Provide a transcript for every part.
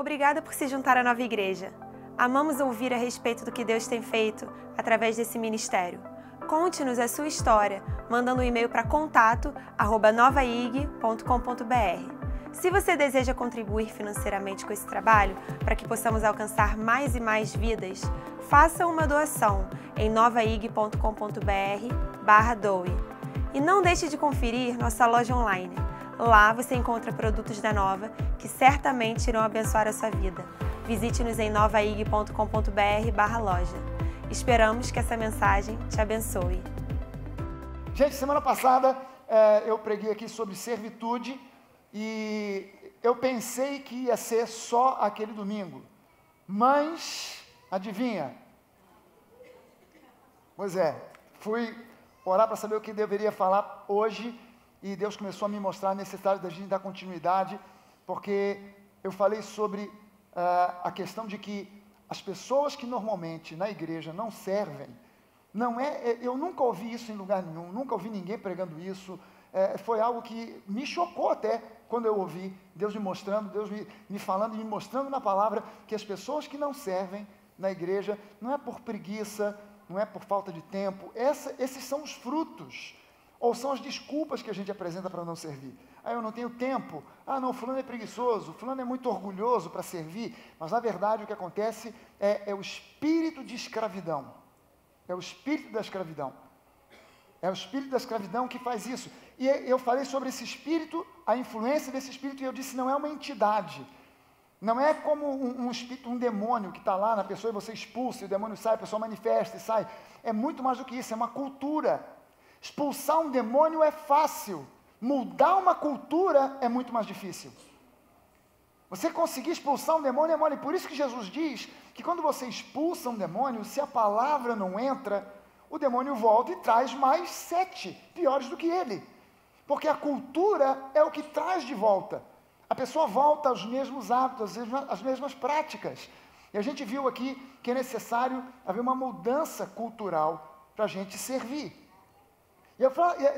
Obrigada por se juntar à Nova Igreja. Amamos ouvir a respeito do que Deus tem feito através desse ministério. Conte-nos a sua história, mandando um e-mail para contato@novaig.com.br. Se você deseja contribuir financeiramente com esse trabalho, para que possamos alcançar mais e mais vidas, faça uma doação em novaig.com.br/doe. E não deixe de conferir nossa loja online. Lá você encontra produtos da Nova que certamente irão abençoar a sua vida. Visite-nos em novaig.com.br/loja. Esperamos que essa mensagem te abençoe. Gente, semana passada eu preguei aqui sobre servitude e eu pensei que ia ser só aquele domingo, mas adivinha? Pois é, fui orar para saber o que deveria falar hoje e Deus começou a me mostrar a necessidade da gente dar continuidade, porque eu falei sobre a questão de que as pessoas que normalmente na igreja não servem, eu nunca ouvi isso em lugar nenhum, nunca ouvi ninguém pregando isso, foi algo que me chocou até quando eu ouvi Deus me mostrando, Deus me falando e me mostrando na palavra que as pessoas que não servem na igreja, não é por preguiça, não é por falta de tempo, esses são os frutos, ou são as desculpas que a gente apresenta para não servir. Eu não tenho tempo, não, fulano é preguiçoso, fulano é muito orgulhoso para servir, mas na verdade o que acontece é o espírito de escravidão, é o espírito da escravidão, é o espírito da escravidão que faz isso. E eu falei sobre esse espírito, a influência desse espírito, e eu disse, não é uma entidade, não é como um espírito, um demônio que está lá na pessoa e você expulsa, e o demônio sai, a pessoa manifesta e sai, é muito mais do que isso, é uma cultura. Expulsar um demônio é fácil, mudar uma cultura é muito mais difícil. Você conseguir expulsar um demônio é mole, por isso que Jesus diz que quando você expulsa um demônio, se a palavra não entra, o demônio volta e traz mais 7 piores do que ele, porque a cultura é o que traz de volta, a pessoa volta aos mesmos hábitos, às mesmas práticas, e a gente viu aqui que é necessário haver uma mudança cultural para a gente servir. E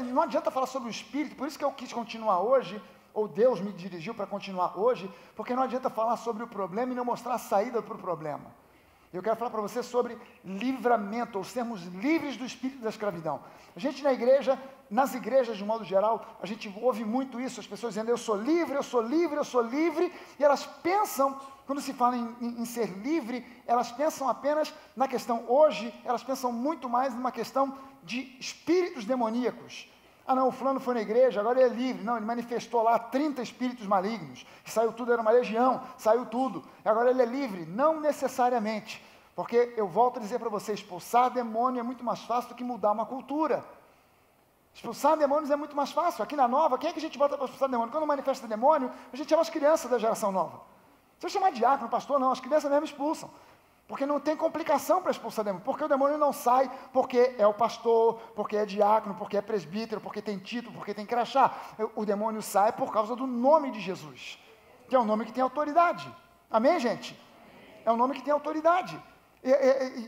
não adianta falar sobre o Espírito, por isso que eu quis continuar hoje, ou Deus me dirigiu para continuar hoje, porque não adianta falar sobre o problema e não mostrar a saída para o problema. Eu quero falar para você sobre livramento, ou sermos livres do espírito da escravidão. A gente na igreja, nas igrejas de um modo geral, a gente ouve muito isso, as pessoas dizendo, eu sou livre, eu sou livre, eu sou livre, e elas pensam, quando se fala em ser livre, elas pensam apenas na questão hoje, elas pensam muito mais numa questão de espíritos demoníacos. Não, o fulano foi na igreja, agora ele é livre. Não, ele manifestou lá 30 espíritos malignos, que saiu tudo, era uma legião, saiu tudo, agora ele é livre. Não necessariamente, porque eu volto a dizer para você, expulsar demônio é muito mais fácil do que mudar uma cultura. Expulsar demônios é muito mais fácil. Aqui na Nova, quem é que a gente bota para expulsar demônio? Quando manifesta demônio, a gente chama as crianças da geração nova. Se eu chamar diácono, pastor, não, as crianças mesmo expulsam. Porque não tem complicação para expulsar demônio, porque o demônio não sai porque é o pastor, porque é diácono, porque é presbítero, porque tem título, porque tem crachá. O demônio sai por causa do nome de Jesus, que é um nome que tem autoridade. Amém, gente? É um nome que tem autoridade.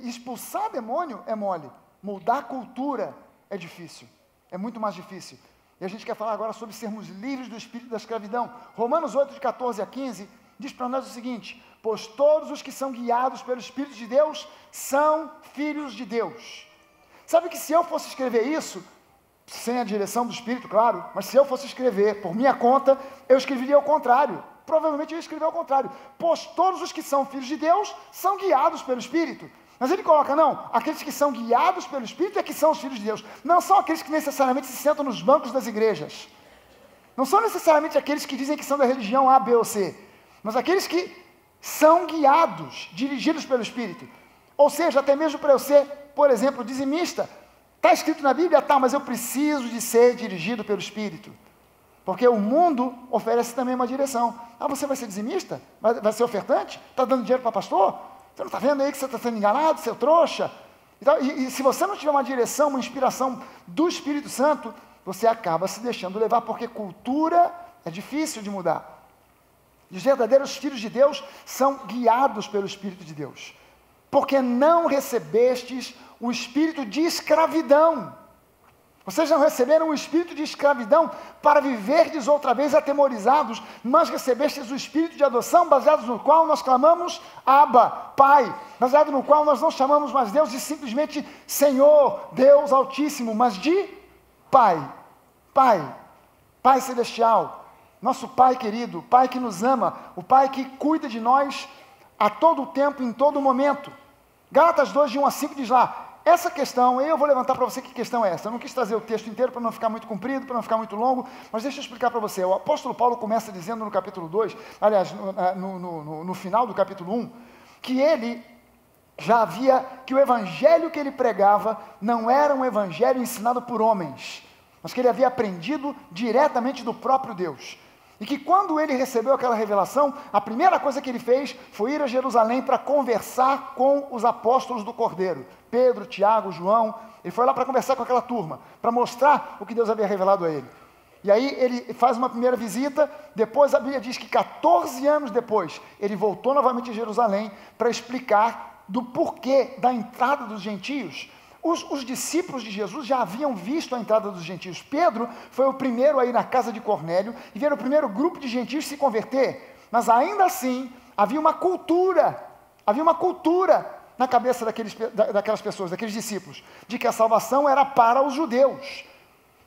Expulsar demônio é mole, mudar a cultura é difícil, é muito mais difícil. E a gente quer falar agora sobre sermos livres do espírito da escravidão. Romanos 8, de 14 a 15, diz para nós o seguinte, pois todos os que são guiados pelo Espírito de Deus são filhos de Deus. Sabe que se eu fosse escrever isso, sem a direção do Espírito, claro, mas se eu fosse escrever por minha conta, eu escreveria ao contrário. Provavelmente eu ia escrever ao contrário. Pois todos os que são filhos de Deus são guiados pelo Espírito. Mas ele coloca, não, aqueles que são guiados pelo Espírito é que são os filhos de Deus. Não são aqueles que necessariamente se sentam nos bancos das igrejas. Não são necessariamente aqueles que dizem que são da religião A, B ou C. Mas aqueles que são guiados, dirigidos pelo Espírito. Ou seja, até mesmo para eu ser, por exemplo, dizimista, está escrito na Bíblia, mas eu preciso de ser dirigido pelo Espírito. Porque o mundo oferece também uma direção. Você vai ser dizimista? Vai ser ofertante? Está dando dinheiro para pastor? Você não está vendo aí que você está sendo enganado, seu trouxa? E se você não tiver uma direção, uma inspiração do Espírito Santo, você acaba se deixando levar, porque cultura é difícil de mudar. E os verdadeiros filhos de Deus são guiados pelo Espírito de Deus. Porque não recebestes o espírito de escravidão Vocês não receberam o espírito de escravidão para viverdes outra vez atemorizados, mas recebestes o espírito de adoção, baseado no qual nós clamamos Abba, Pai, baseado no qual nós não chamamos mais Deus de simplesmente Senhor, Deus Altíssimo, mas de Pai, Pai Celestial, nosso Pai querido, Pai que nos ama, o Pai que cuida de nós a todo tempo, em todo momento. Gálatas 2, de 1 a 5 diz lá, essa questão, eu vou levantar para você que questão é essa. Eu não quis trazer o texto inteiro para não ficar muito comprido, para não ficar muito longo, mas deixa eu explicar para você. O apóstolo Paulo começa dizendo no capítulo 2, aliás, no final do capítulo 1, que ele já havia, que o evangelho que ele pregava não era um evangelho ensinado por homens, mas que ele havia aprendido diretamente do próprio Deus. E que quando ele recebeu aquela revelação, a primeira coisa que ele fez foi ir a Jerusalém para conversar com os apóstolos do Cordeiro. Pedro, Tiago, João, ele foi lá para conversar com aquela turma, para mostrar o que Deus havia revelado a ele. E aí ele faz uma primeira visita, depois a Bíblia diz que 14 anos depois, ele voltou novamente a Jerusalém para explicar do porquê da entrada dos gentios. Os discípulos de Jesus já haviam visto a entrada dos gentios. Pedro foi o primeiro a ir na casa de Cornélio e ver o primeiro grupo de gentios se converter. Mas ainda assim, havia uma cultura na cabeça daquelas pessoas, daqueles discípulos, de que a salvação era para os judeus.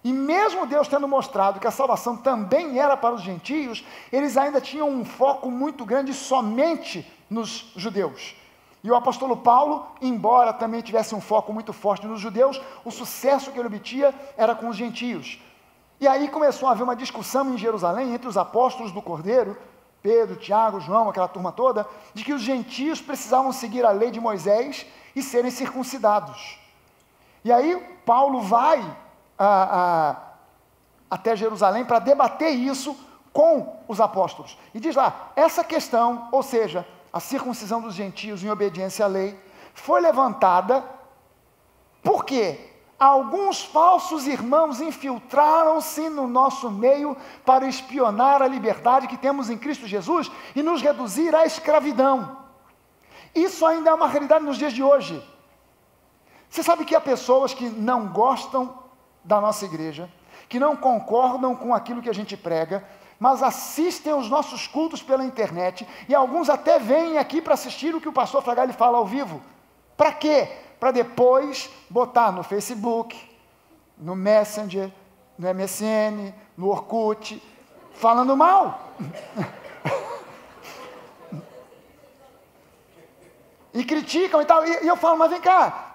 E mesmo Deus tendo mostrado que a salvação também era para os gentios, eles ainda tinham um foco muito grande somente nos judeus. E o apóstolo Paulo, embora também tivesse um foco muito forte nos judeus, o sucesso que ele obtinha era com os gentios. E aí começou a haver uma discussão em Jerusalém entre os apóstolos do Cordeiro, Pedro, Tiago, João, aquela turma toda, de que os gentios precisavam seguir a lei de Moisés e serem circuncidados. E aí Paulo vai até Jerusalém para debater isso com os apóstolos. E diz lá, essa questão, ou seja, a circuncisão dos gentios em obediência à lei, foi levantada porque alguns falsos irmãos infiltraram-se no nosso meio para espionar a liberdade que temos em Cristo Jesus e nos reduzir à escravidão. Isso ainda é uma realidade nos dias de hoje. Você sabe que há pessoas que não gostam da nossa igreja, que não concordam com aquilo que a gente prega, mas assistem os nossos cultos pela internet, e alguns até vêm aqui para assistir o que o pastor Fragale fala ao vivo. Para quê? Para depois botar no Facebook, no Messenger, no MSN, no Orkut, falando mal. E criticam e tal, e eu falo, mas vem cá,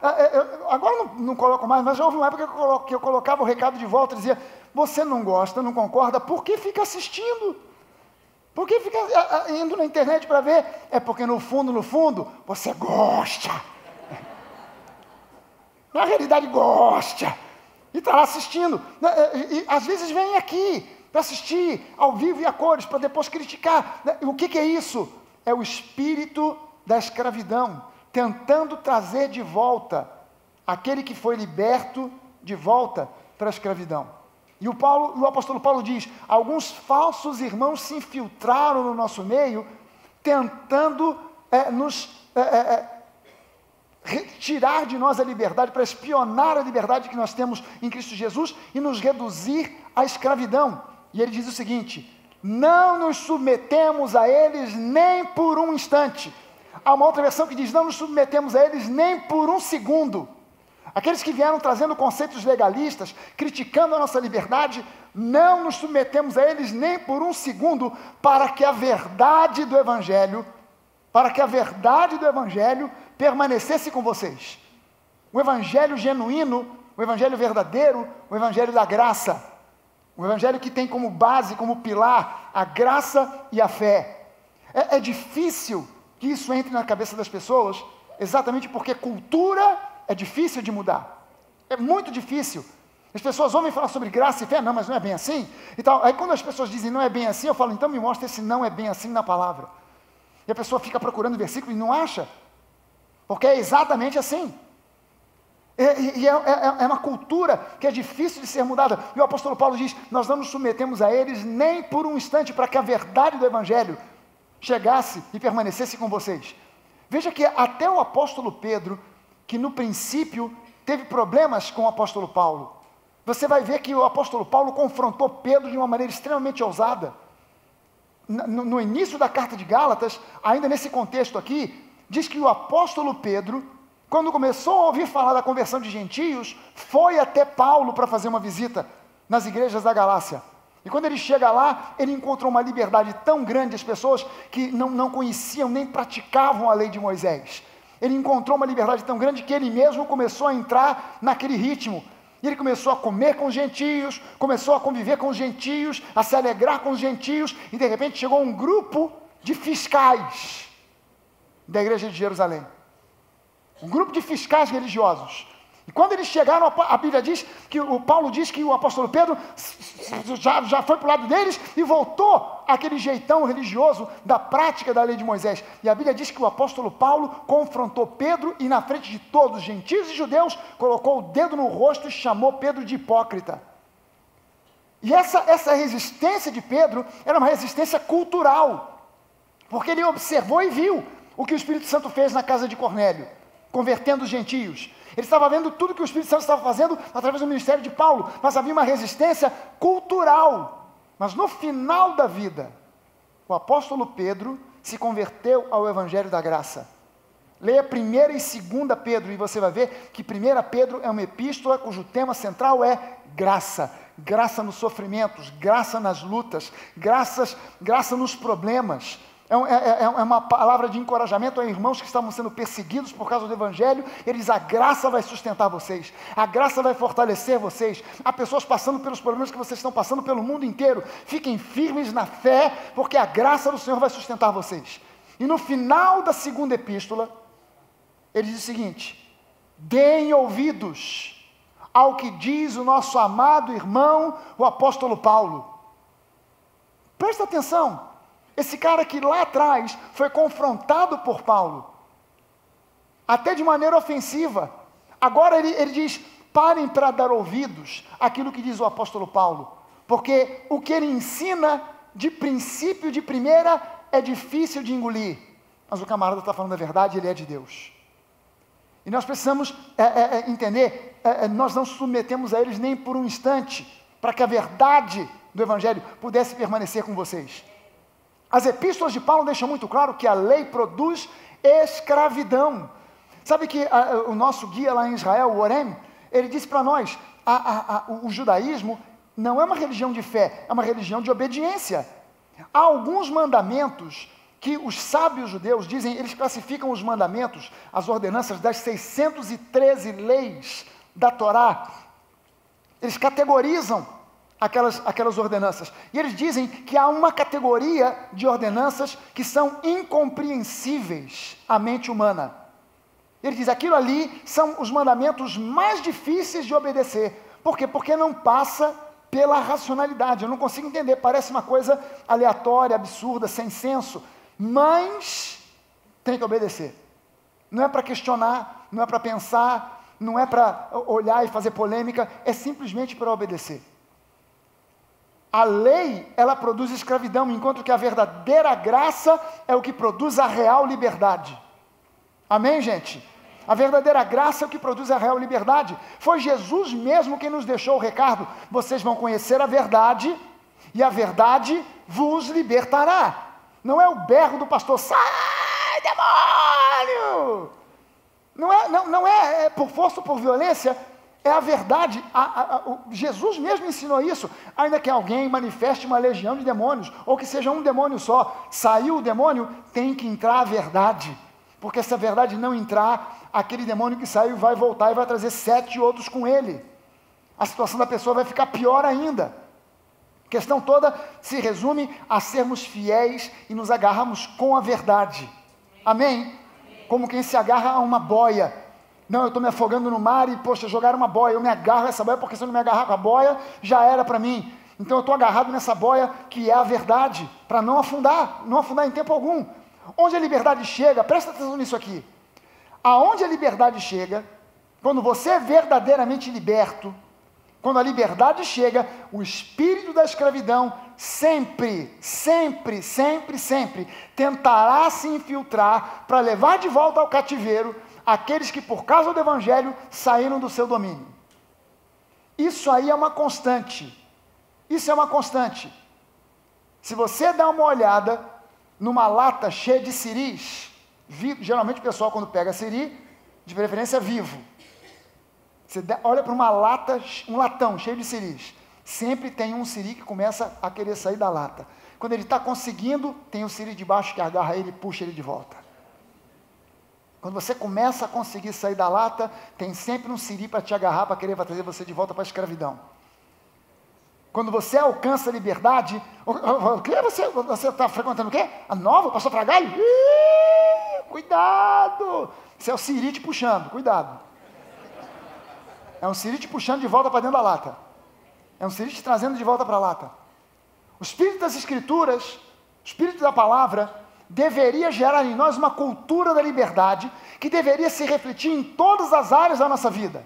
agora não coloco mais, mas já houve uma época que eu colocava o recado de volta e dizia, você não gosta, não concorda, por que fica assistindo? Por que fica indo na internet para ver? É porque no fundo, você gosta. Na realidade gosta. E está lá assistindo. E às vezes vem aqui para assistir ao vivo e a cores, para depois criticar. O que é isso? É o espírito da escravidão, tentando trazer de volta aquele que foi liberto de volta para a escravidão. E o apóstolo Paulo diz, alguns falsos irmãos se infiltraram no nosso meio, tentando nos retirar de nós a liberdade, para espionar a liberdade que nós temos em Cristo Jesus e nos reduzir à escravidão. E ele diz o seguinte, não nos submetemos a eles nem por um instante. Há uma outra versão que diz, não nos submetemos a eles nem por um segundo. Aqueles que vieram trazendo conceitos legalistas, criticando a nossa liberdade, não nos submetemos a eles nem por um segundo, para que a verdade do Evangelho permanecesse com vocês. O Evangelho genuíno, o Evangelho verdadeiro, o Evangelho da graça. O Evangelho que tem como base, como pilar, a graça e a fé. É difícil que isso entre na cabeça das pessoas, exatamente porque cultura é difícil de mudar. É muito difícil. As pessoas ouvem falar sobre graça e fé, não, mas não é bem assim. E tal. Aí quando as pessoas dizem não é bem assim, eu falo, então me mostra esse não é bem assim na palavra. E a pessoa fica procurando o versículo e não acha. Porque é exatamente assim. É uma cultura que é difícil de ser mudada. E o apóstolo Paulo diz, nós não nos submetemos a eles nem por um instante, para que a verdade do Evangelho chegasse e permanecesse com vocês. Veja que até o apóstolo Pedro, que no princípio teve problemas com o apóstolo Paulo, você vai ver que o apóstolo Paulo confrontou Pedro de uma maneira extremamente ousada. No início da carta de Gálatas, ainda nesse contexto aqui, diz que o apóstolo Pedro, quando começou a ouvir falar da conversão de gentios, foi até Paulo para fazer uma visita nas igrejas da Galácia. E quando ele chega lá, ele encontra uma liberdade tão grande, as pessoas que não conheciam nem praticavam a lei de Moisés. Ele encontrou uma liberdade tão grande que ele mesmo começou a entrar naquele ritmo. E ele começou a comer com os gentios, começou a conviver com os gentios, a se alegrar com os gentios, e de repente chegou um grupo de fiscais da igreja de Jerusalém. Um grupo de fiscais religiosos. E quando eles chegaram, a Bíblia diz que o Paulo diz que o apóstolo Pedro já foi para o lado deles e voltou àquele jeitão religioso da prática da lei de Moisés. E a Bíblia diz que o apóstolo Paulo confrontou Pedro e na frente de todos os gentios e judeus, colocou o dedo no rosto e chamou Pedro de hipócrita. E essa resistência de Pedro era uma resistência cultural, porque ele observou e viu o que o Espírito Santo fez na casa de Cornélio, convertendo os gentios. Ele estava vendo tudo que o Espírito Santo estava fazendo através do ministério de Paulo, mas havia uma resistência cultural. Mas no final da vida, o apóstolo Pedro se converteu ao Evangelho da Graça. Leia 1ª e 2ª Pedro e você vai ver que 1ª Pedro é uma epístola cujo tema central é graça. Graça nos sofrimentos, graça nas lutas, graça nos problemas. É uma palavra de encorajamento a irmãos que estavam sendo perseguidos por causa do Evangelho. Ele diz, a graça vai sustentar vocês, a graça vai fortalecer vocês. Há pessoas passando pelos problemas que vocês estão passando pelo mundo inteiro. Fiquem firmes na fé, porque a graça do Senhor vai sustentar vocês. E no final da 2ª epístola, ele diz o seguinte, deem ouvidos ao que diz o nosso amado irmão, o apóstolo Paulo. Presta atenção. Esse cara que lá atrás foi confrontado por Paulo, até de maneira ofensiva, agora ele diz, parem para dar ouvidos àquilo que diz o apóstolo Paulo, porque o que ele ensina de princípio, de primeira, é difícil de engolir, mas o camarada está falando a verdade, ele é de Deus. E nós precisamos entender, nós não submetemos a eles nem por um instante, para que a verdade do Evangelho pudesse permanecer com vocês. As epístolas de Paulo deixam muito claro que a lei produz escravidão. Sabe que o nosso guia lá em Israel, o Orem, ele disse para nós, o judaísmo não é uma religião de fé, é uma religião de obediência. Há alguns mandamentos que os sábios judeus dizem, eles classificam os mandamentos, as ordenanças das 613 leis da Torá, eles categorizam aquelas ordenanças. E eles dizem que há uma categoria de ordenanças que são incompreensíveis à mente humana. Ele diz, aquilo ali são os mandamentos mais difíceis de obedecer. Por quê? Porque não passa pela racionalidade. Eu não consigo entender, parece uma coisa aleatória, absurda, sem senso. Mas tem que obedecer. Não é para questionar, não é para pensar, não é para olhar e fazer polêmica, é simplesmente para obedecer. A lei, ela produz escravidão, enquanto que a verdadeira graça é o que produz a real liberdade. Amém, gente? A verdadeira graça é o que produz a real liberdade. Foi Jesus mesmo quem nos deixou o recado. Vocês vão conhecer a verdade, e a verdade vos libertará. Não é o berro do pastor, sai, demônio! Não é por força ou por violência. É a verdade, Jesus mesmo ensinou isso, ainda que alguém manifeste uma legião de demônios, ou que seja um demônio só, saiu o demônio, tem que entrar a verdade, porque se a verdade não entrar, aquele demônio que saiu vai voltar e vai trazer 7 outros com ele, a situação da pessoa vai ficar pior ainda. A questão toda se resume a sermos fiéis e nos agarrarmos com a verdade, amém? Como quem se agarra a uma boia. Não, eu estou me afogando no mar e, poxa, jogaram uma boia, eu me agarro a essa boia, porque se eu não me agarrar com a boia, já era para mim. Então eu estou agarrado nessa boia que é a verdade, para não afundar em tempo algum. Onde a liberdade chega, presta atenção nisso aqui. Aonde a liberdade chega, quando você é verdadeiramente liberto, quando a liberdade chega, o espírito da escravidão sempre tentará se infiltrar para levar de volta ao cativeiro aqueles que por causa do Evangelho saíram do seu domínio. Isso aí é uma constante. Isso é uma constante. Se você dá uma olhada numa lata cheia de siris, geralmente o pessoal quando pega siri, de preferência vivo. Você olha para uma lata, um latão cheio de siris. Sempre tem um siri que começa a querer sair da lata. Quando ele está conseguindo, tem o siri de baixo que agarra ele e puxa ele de volta. Quando você começa a conseguir sair da lata, tem sempre um siri para te agarrar, para querer trazer você de volta para a escravidão. Quando você alcança a liberdade, o que você está frequentando o quê? A nova? Pastor Fragalho? Cuidado! Isso é o siri te puxando, cuidado. É um siri te puxando de volta para dentro da lata. É um siri te trazendo de volta para a lata. O Espírito das Escrituras, o Espírito da Palavra, deveria gerar em nós uma cultura da liberdade que deveria se refletir em todas as áreas da nossa vida.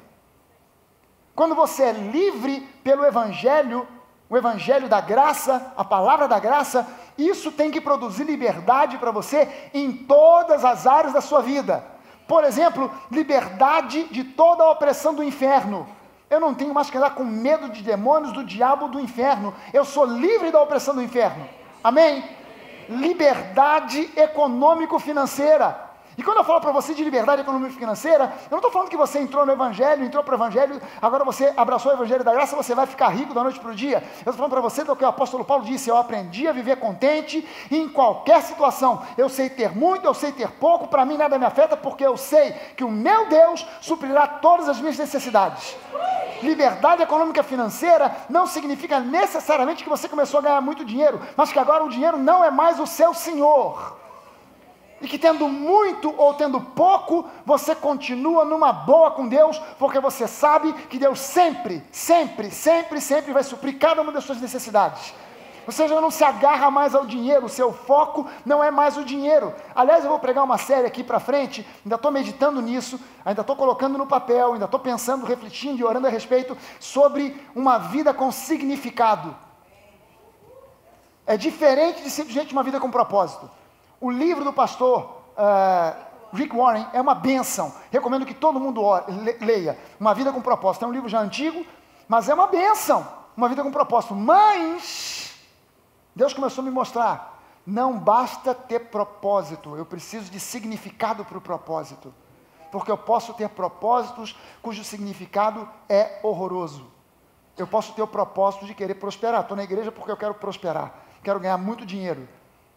Quando você é livre pelo Evangelho, o Evangelho da graça, a palavra da graça, isso tem que produzir liberdade para você em todas as áreas da sua vida. Por exemplo, liberdade de toda a opressão do inferno. Eu não tenho mais que andar com medo de demônios, do diabo, do inferno. Eu sou livre da opressão do inferno. Amém? Liberdade econômico-financeira. E quando eu falo para você de liberdade econômico-financeira, eu não estou falando que você entrou no Evangelho, entrou para o Evangelho, agora você abraçou o Evangelho da graça, você vai ficar rico da noite para o dia. Eu estou falando para você do que o apóstolo Paulo disse: eu aprendi a viver contente em qualquer situação. Eu sei ter muito, eu sei ter pouco, para mim nada me afeta, porque eu sei que o meu Deus suprirá todas as minhas necessidades. Liberdade econômica financeira não significa necessariamente que você começou a ganhar muito dinheiro, mas que agora o dinheiro não é mais o seu senhor. E que tendo muito ou tendo pouco, você continua numa boa com Deus, porque você sabe que Deus sempre vai suprir cada uma das suas necessidades. Você já não se agarra mais ao dinheiro, o seu foco não é mais o dinheiro. Aliás, eu vou pregar uma série aqui para frente, ainda estou meditando nisso, ainda estou colocando no papel, ainda estou pensando, refletindo e orando a respeito sobre uma vida com significado. É diferente de simplesmente uma vida com propósito. O livro do pastor Rick Warren é uma bênção. Recomendo que todo mundo leia. Uma Vida com Propósito. É um livro já antigo, mas é uma bênção. Uma vida com propósito. Mas Deus começou a me mostrar: não basta ter propósito, eu preciso de significado para o propósito. Porque eu posso ter propósitos cujo significado é horroroso. Eu posso ter o propósito de querer prosperar. Estou na igreja porque eu quero prosperar. Quero ganhar muito dinheiro.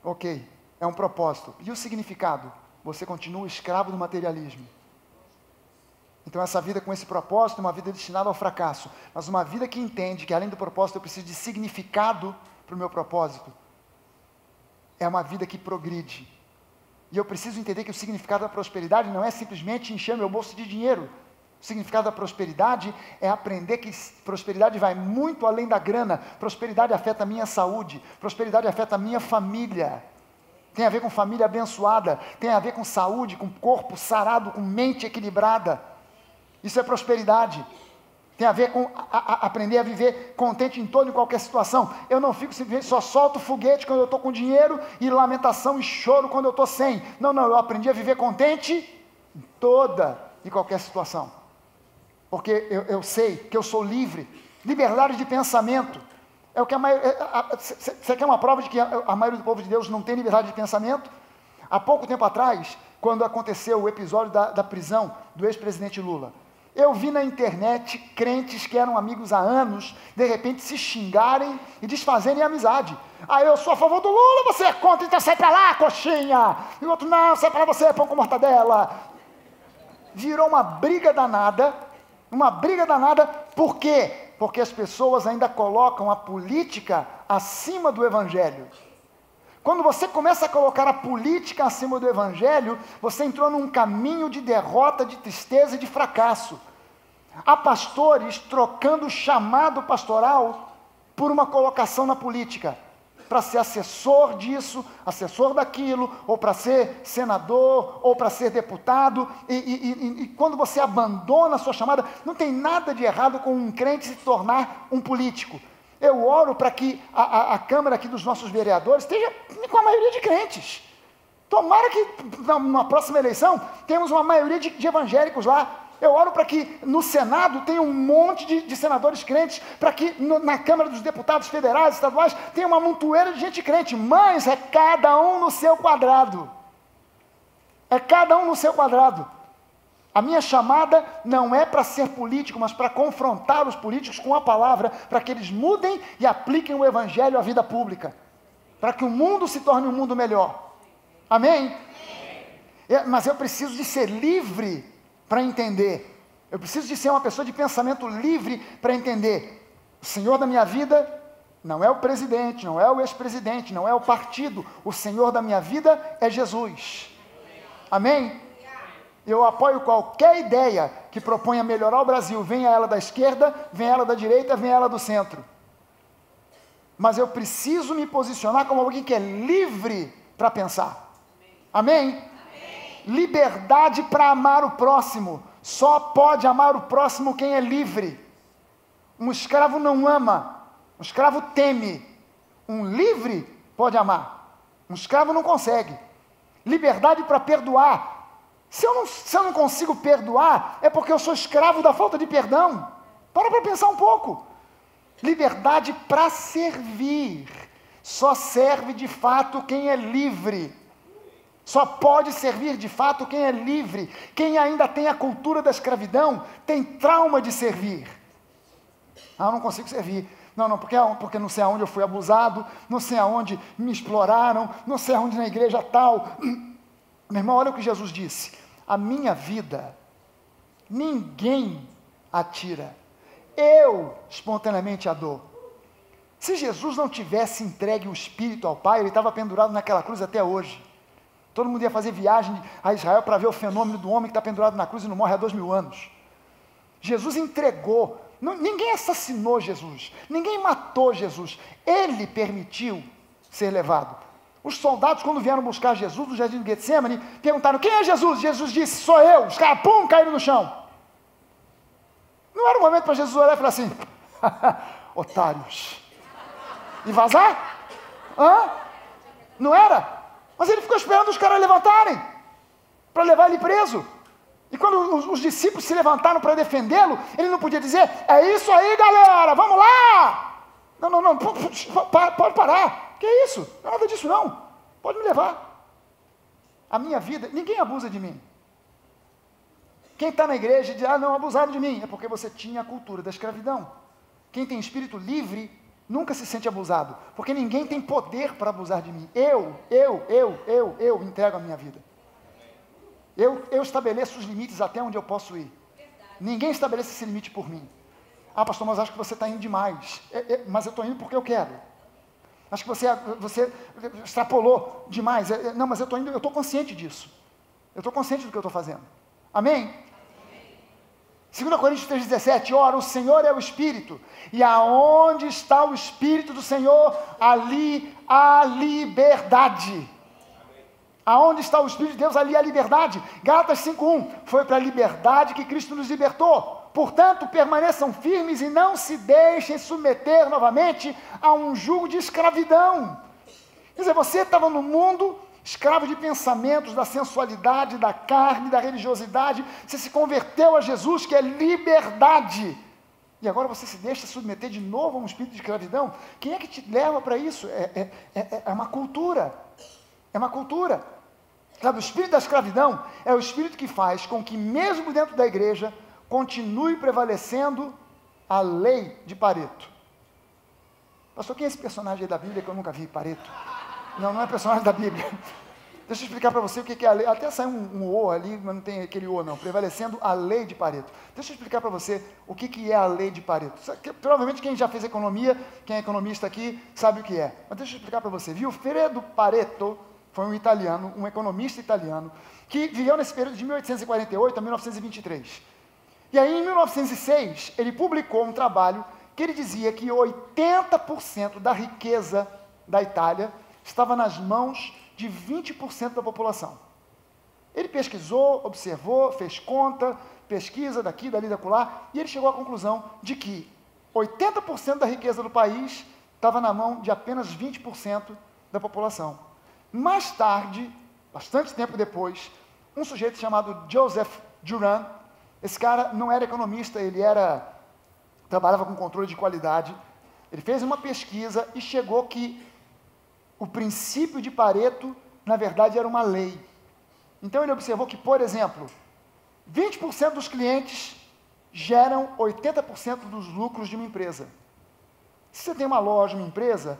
Ok. É um propósito. E o significado? Você continua escravo do materialismo. Então essa vida com esse propósito é uma vida destinada ao fracasso. Mas uma vida que entende que além do propósito eu preciso de significado para o meu propósito, é uma vida que progride. E eu preciso entender que o significado da prosperidade não é simplesmente encher meu bolso de dinheiro. O significado da prosperidade é aprender que prosperidade vai muito além da grana. Prosperidade afeta a minha saúde. Prosperidade afeta a minha família. Tem a ver com família abençoada, tem a ver com saúde, com corpo sarado, com mente equilibrada. Isso é prosperidade. Tem a ver com aprender a viver contente em toda e qualquer situação. Eu não fico simplesmente, só solto foguete quando eu estou com dinheiro e lamentação e choro quando eu estou sem. Não, eu aprendi a viver contente em toda e qualquer situação. Porque eu sei que eu sou livre. Liberdade de pensamento. É o que a maioria. Você quer uma prova de que a maioria do povo de Deus não tem liberdade de pensamento? Há pouco tempo atrás, quando aconteceu o episódio da prisão do ex-presidente Lula, eu vi na internet crentes que eram amigos há anos, de repente se xingarem e desfazerem a amizade. Eu sou a favor do Lula, você é contra, então sai pra lá, coxinha. E o outro, não, sai pra lá, você é pão com mortadela. Virou uma briga danada, por quê? Porque as pessoas ainda colocam a política acima do Evangelho. Quando você começa a colocar a política acima do Evangelho, você entrou num caminho de derrota, de tristeza e de fracasso. Há pastores trocando o chamado pastoral por uma colocação na política, para ser assessor disso, assessor daquilo, ou para ser senador, ou para ser deputado, e quando você abandona a sua chamada, não tem nada de errado com um crente se tornar um político. Eu oro para que a Câmara aqui dos nossos vereadores esteja com a maioria de crentes. Tomara que na próxima eleição temos uma maioria de evangélicos lá. Eu oro para que no Senado tenha um monte de senadores crentes, para que na Câmara dos Deputados federais, estaduais, tenha uma montoeira de gente crente. Mas é cada um no seu quadrado. É cada um no seu quadrado. A minha chamada não é para ser político, mas para confrontar os políticos com a palavra, para que eles mudem e apliquem o Evangelho à vida pública, para que o mundo se torne um mundo melhor. Amém? Mas eu preciso de ser livre para entender. Eu preciso de ser uma pessoa de pensamento livre para entender. O Senhor da minha vida não é o presidente, não é o ex-presidente, não é o partido. O Senhor da minha vida é Jesus. Amém? Eu apoio qualquer ideia que proponha melhorar o Brasil, venha ela da esquerda, venha ela da direita, venha ela do centro. Mas eu preciso me posicionar como alguém que é livre para pensar. Amém? Amém? Liberdade para amar o próximo. Só pode amar o próximo quem é livre. Um escravo não ama, um escravo teme. Um livre pode amar. Um escravo não consegue. Liberdade para perdoar. Se eu não consigo perdoar, é porque eu sou escravo da falta de perdão. Para pensar um pouco. Liberdade para servir. Só serve de fato quem é livre. Só pode servir de fato quem é livre. Quem ainda tem a cultura da escravidão, tem trauma de servir. Eu não consigo servir. Não, porque não sei aonde eu fui abusado, não sei aonde me exploraram, não sei aonde na igreja tal. Meu irmão, olha o que Jesus disse. A minha vida, ninguém a tira. Eu espontaneamente a dou. Se Jesus não tivesse entregue o Espírito ao Pai, ele estava pendurado naquela cruz até hoje. Todo mundo ia fazer viagem a Israel para ver o fenômeno do homem que está pendurado na cruz e não morre há 2000 anos. Jesus entregou. Ninguém assassinou Jesus. Ninguém matou Jesus. Ele permitiu ser levado. Os soldados, quando vieram buscar Jesus no jardim de Getsemane, perguntaram, quem é Jesus? Jesus disse, sou eu. Os caras, pum, caíram no chão. Não era um momento para Jesus olhar e falar assim, otários. E vazar? Não era? Mas ele ficou esperando os caras levantarem, para levar ele preso. E quando os discípulos se levantaram para defendê-lo, ele não podia dizer, é isso aí galera, vamos lá. Não, pode parar. Que é isso? Não é nada disso não. Pode me levar. A minha vida, ninguém abusa de mim. Quem está na igreja e diz, não, abusaram de mim, é porque você tinha a cultura da escravidão. Quem tem espírito livre, nunca se sente abusado, porque ninguém tem poder para abusar de mim. Eu entrego a minha vida. Eu estabeleço os limites até onde eu posso ir. Ninguém estabelece esse limite por mim. Pastor, mas acho que você está indo demais. Mas eu estou indo porque eu quero. Acho que você extrapolou demais. Não, mas eu estou consciente disso. Eu estou consciente do que eu estou fazendo. Amém? 2 Coríntios 3,17, ora, o Senhor é o Espírito, e aonde está o Espírito do Senhor, ali há liberdade. Aonde está o Espírito de Deus, ali há liberdade. Gálatas 5,1, foi para a liberdade que Cristo nos libertou. Portanto, permaneçam firmes e não se deixem submeter novamente a um jugo de escravidão. Quer dizer, você estava no mundo, escravo de pensamentos, da sensualidade, da carne, da religiosidade, você se converteu a Jesus, que é liberdade. E agora você se deixa submeter de novo a um espírito de escravidão? Quem é que te leva para isso? É uma cultura. É uma cultura. Sabe, o espírito da escravidão é o espírito que faz com que, mesmo dentro da igreja, continue prevalecendo a lei de Pareto. Pastor, quem é esse personagem aí da Bíblia que eu nunca vi, Pareto? Não é personagem da Bíblia. Deixa eu explicar para você o que é a lei. Até saiu um O ali, mas não tem aquele O não. Prevalecendo a lei de Pareto. Deixa eu explicar para você o que é a lei de Pareto. Provavelmente quem já fez economia, quem é economista aqui, sabe o que é. Mas deixa eu explicar para você. Vilfredo Pareto foi um italiano, um economista italiano, que viveu nesse período de 1848 a 1923. E aí, em 1906, ele publicou um trabalho que ele dizia que 80% da riqueza da Itália estava nas mãos de 20% da população. Ele pesquisou, observou, fez conta, pesquisa daqui, dali, dacolá, e ele chegou à conclusão de que 80% da riqueza do país estava na mão de apenas 20% da população. Mais tarde, bastante tempo depois, um sujeito chamado Joseph Juran, Esse cara não era economista, trabalhava com controle de qualidade. Ele fez uma pesquisa e chegou que o princípio de Pareto, na verdade, era uma lei. Então ele observou que, por exemplo, 20% dos clientes geram 80% dos lucros de uma empresa. Se você tem uma loja, uma empresa,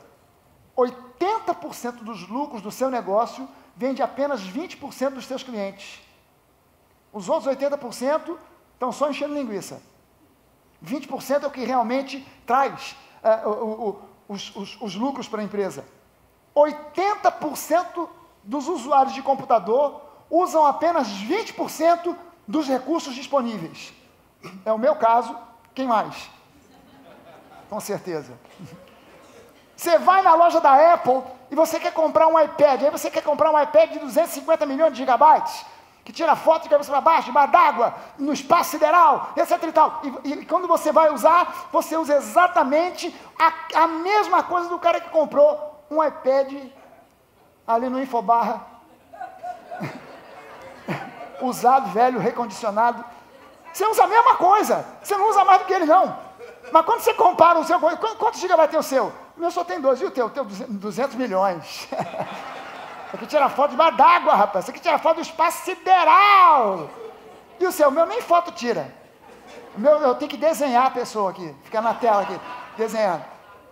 80% dos lucros do seu negócio vem de apenas 20% dos seus clientes. Os outros 80% estão só enchendo linguiça. 20% é o que realmente traz os lucros para a empresa. 80% dos usuários de computador usam apenas 20% dos recursos disponíveis. É o meu caso, quem mais? Com certeza. Você vai na loja da Apple e você quer comprar um iPad, aí você quer comprar um iPad de 250 milhões de gigabytes, que tira foto de cabeça para baixo, debaixo d'água, no espaço sideral, etc e tal. E quando você vai usar, você usa exatamente a mesma coisa do cara que comprou um iPad ali no Infobarra, usado, velho, recondicionado. Você usa a mesma coisa, você não usa mais do que ele não. Mas quando você compara o seu, quantos gigabytes tem o seu? O meu só tem 2, e o teu? O teu 200 milhões. Você que tira foto debaixo d'água, rapaz. Você que tira foto do espaço sideral. E o seu? O meu nem foto tira. O meu, eu tenho que desenhar a pessoa aqui. Ficar na tela aqui, desenhando.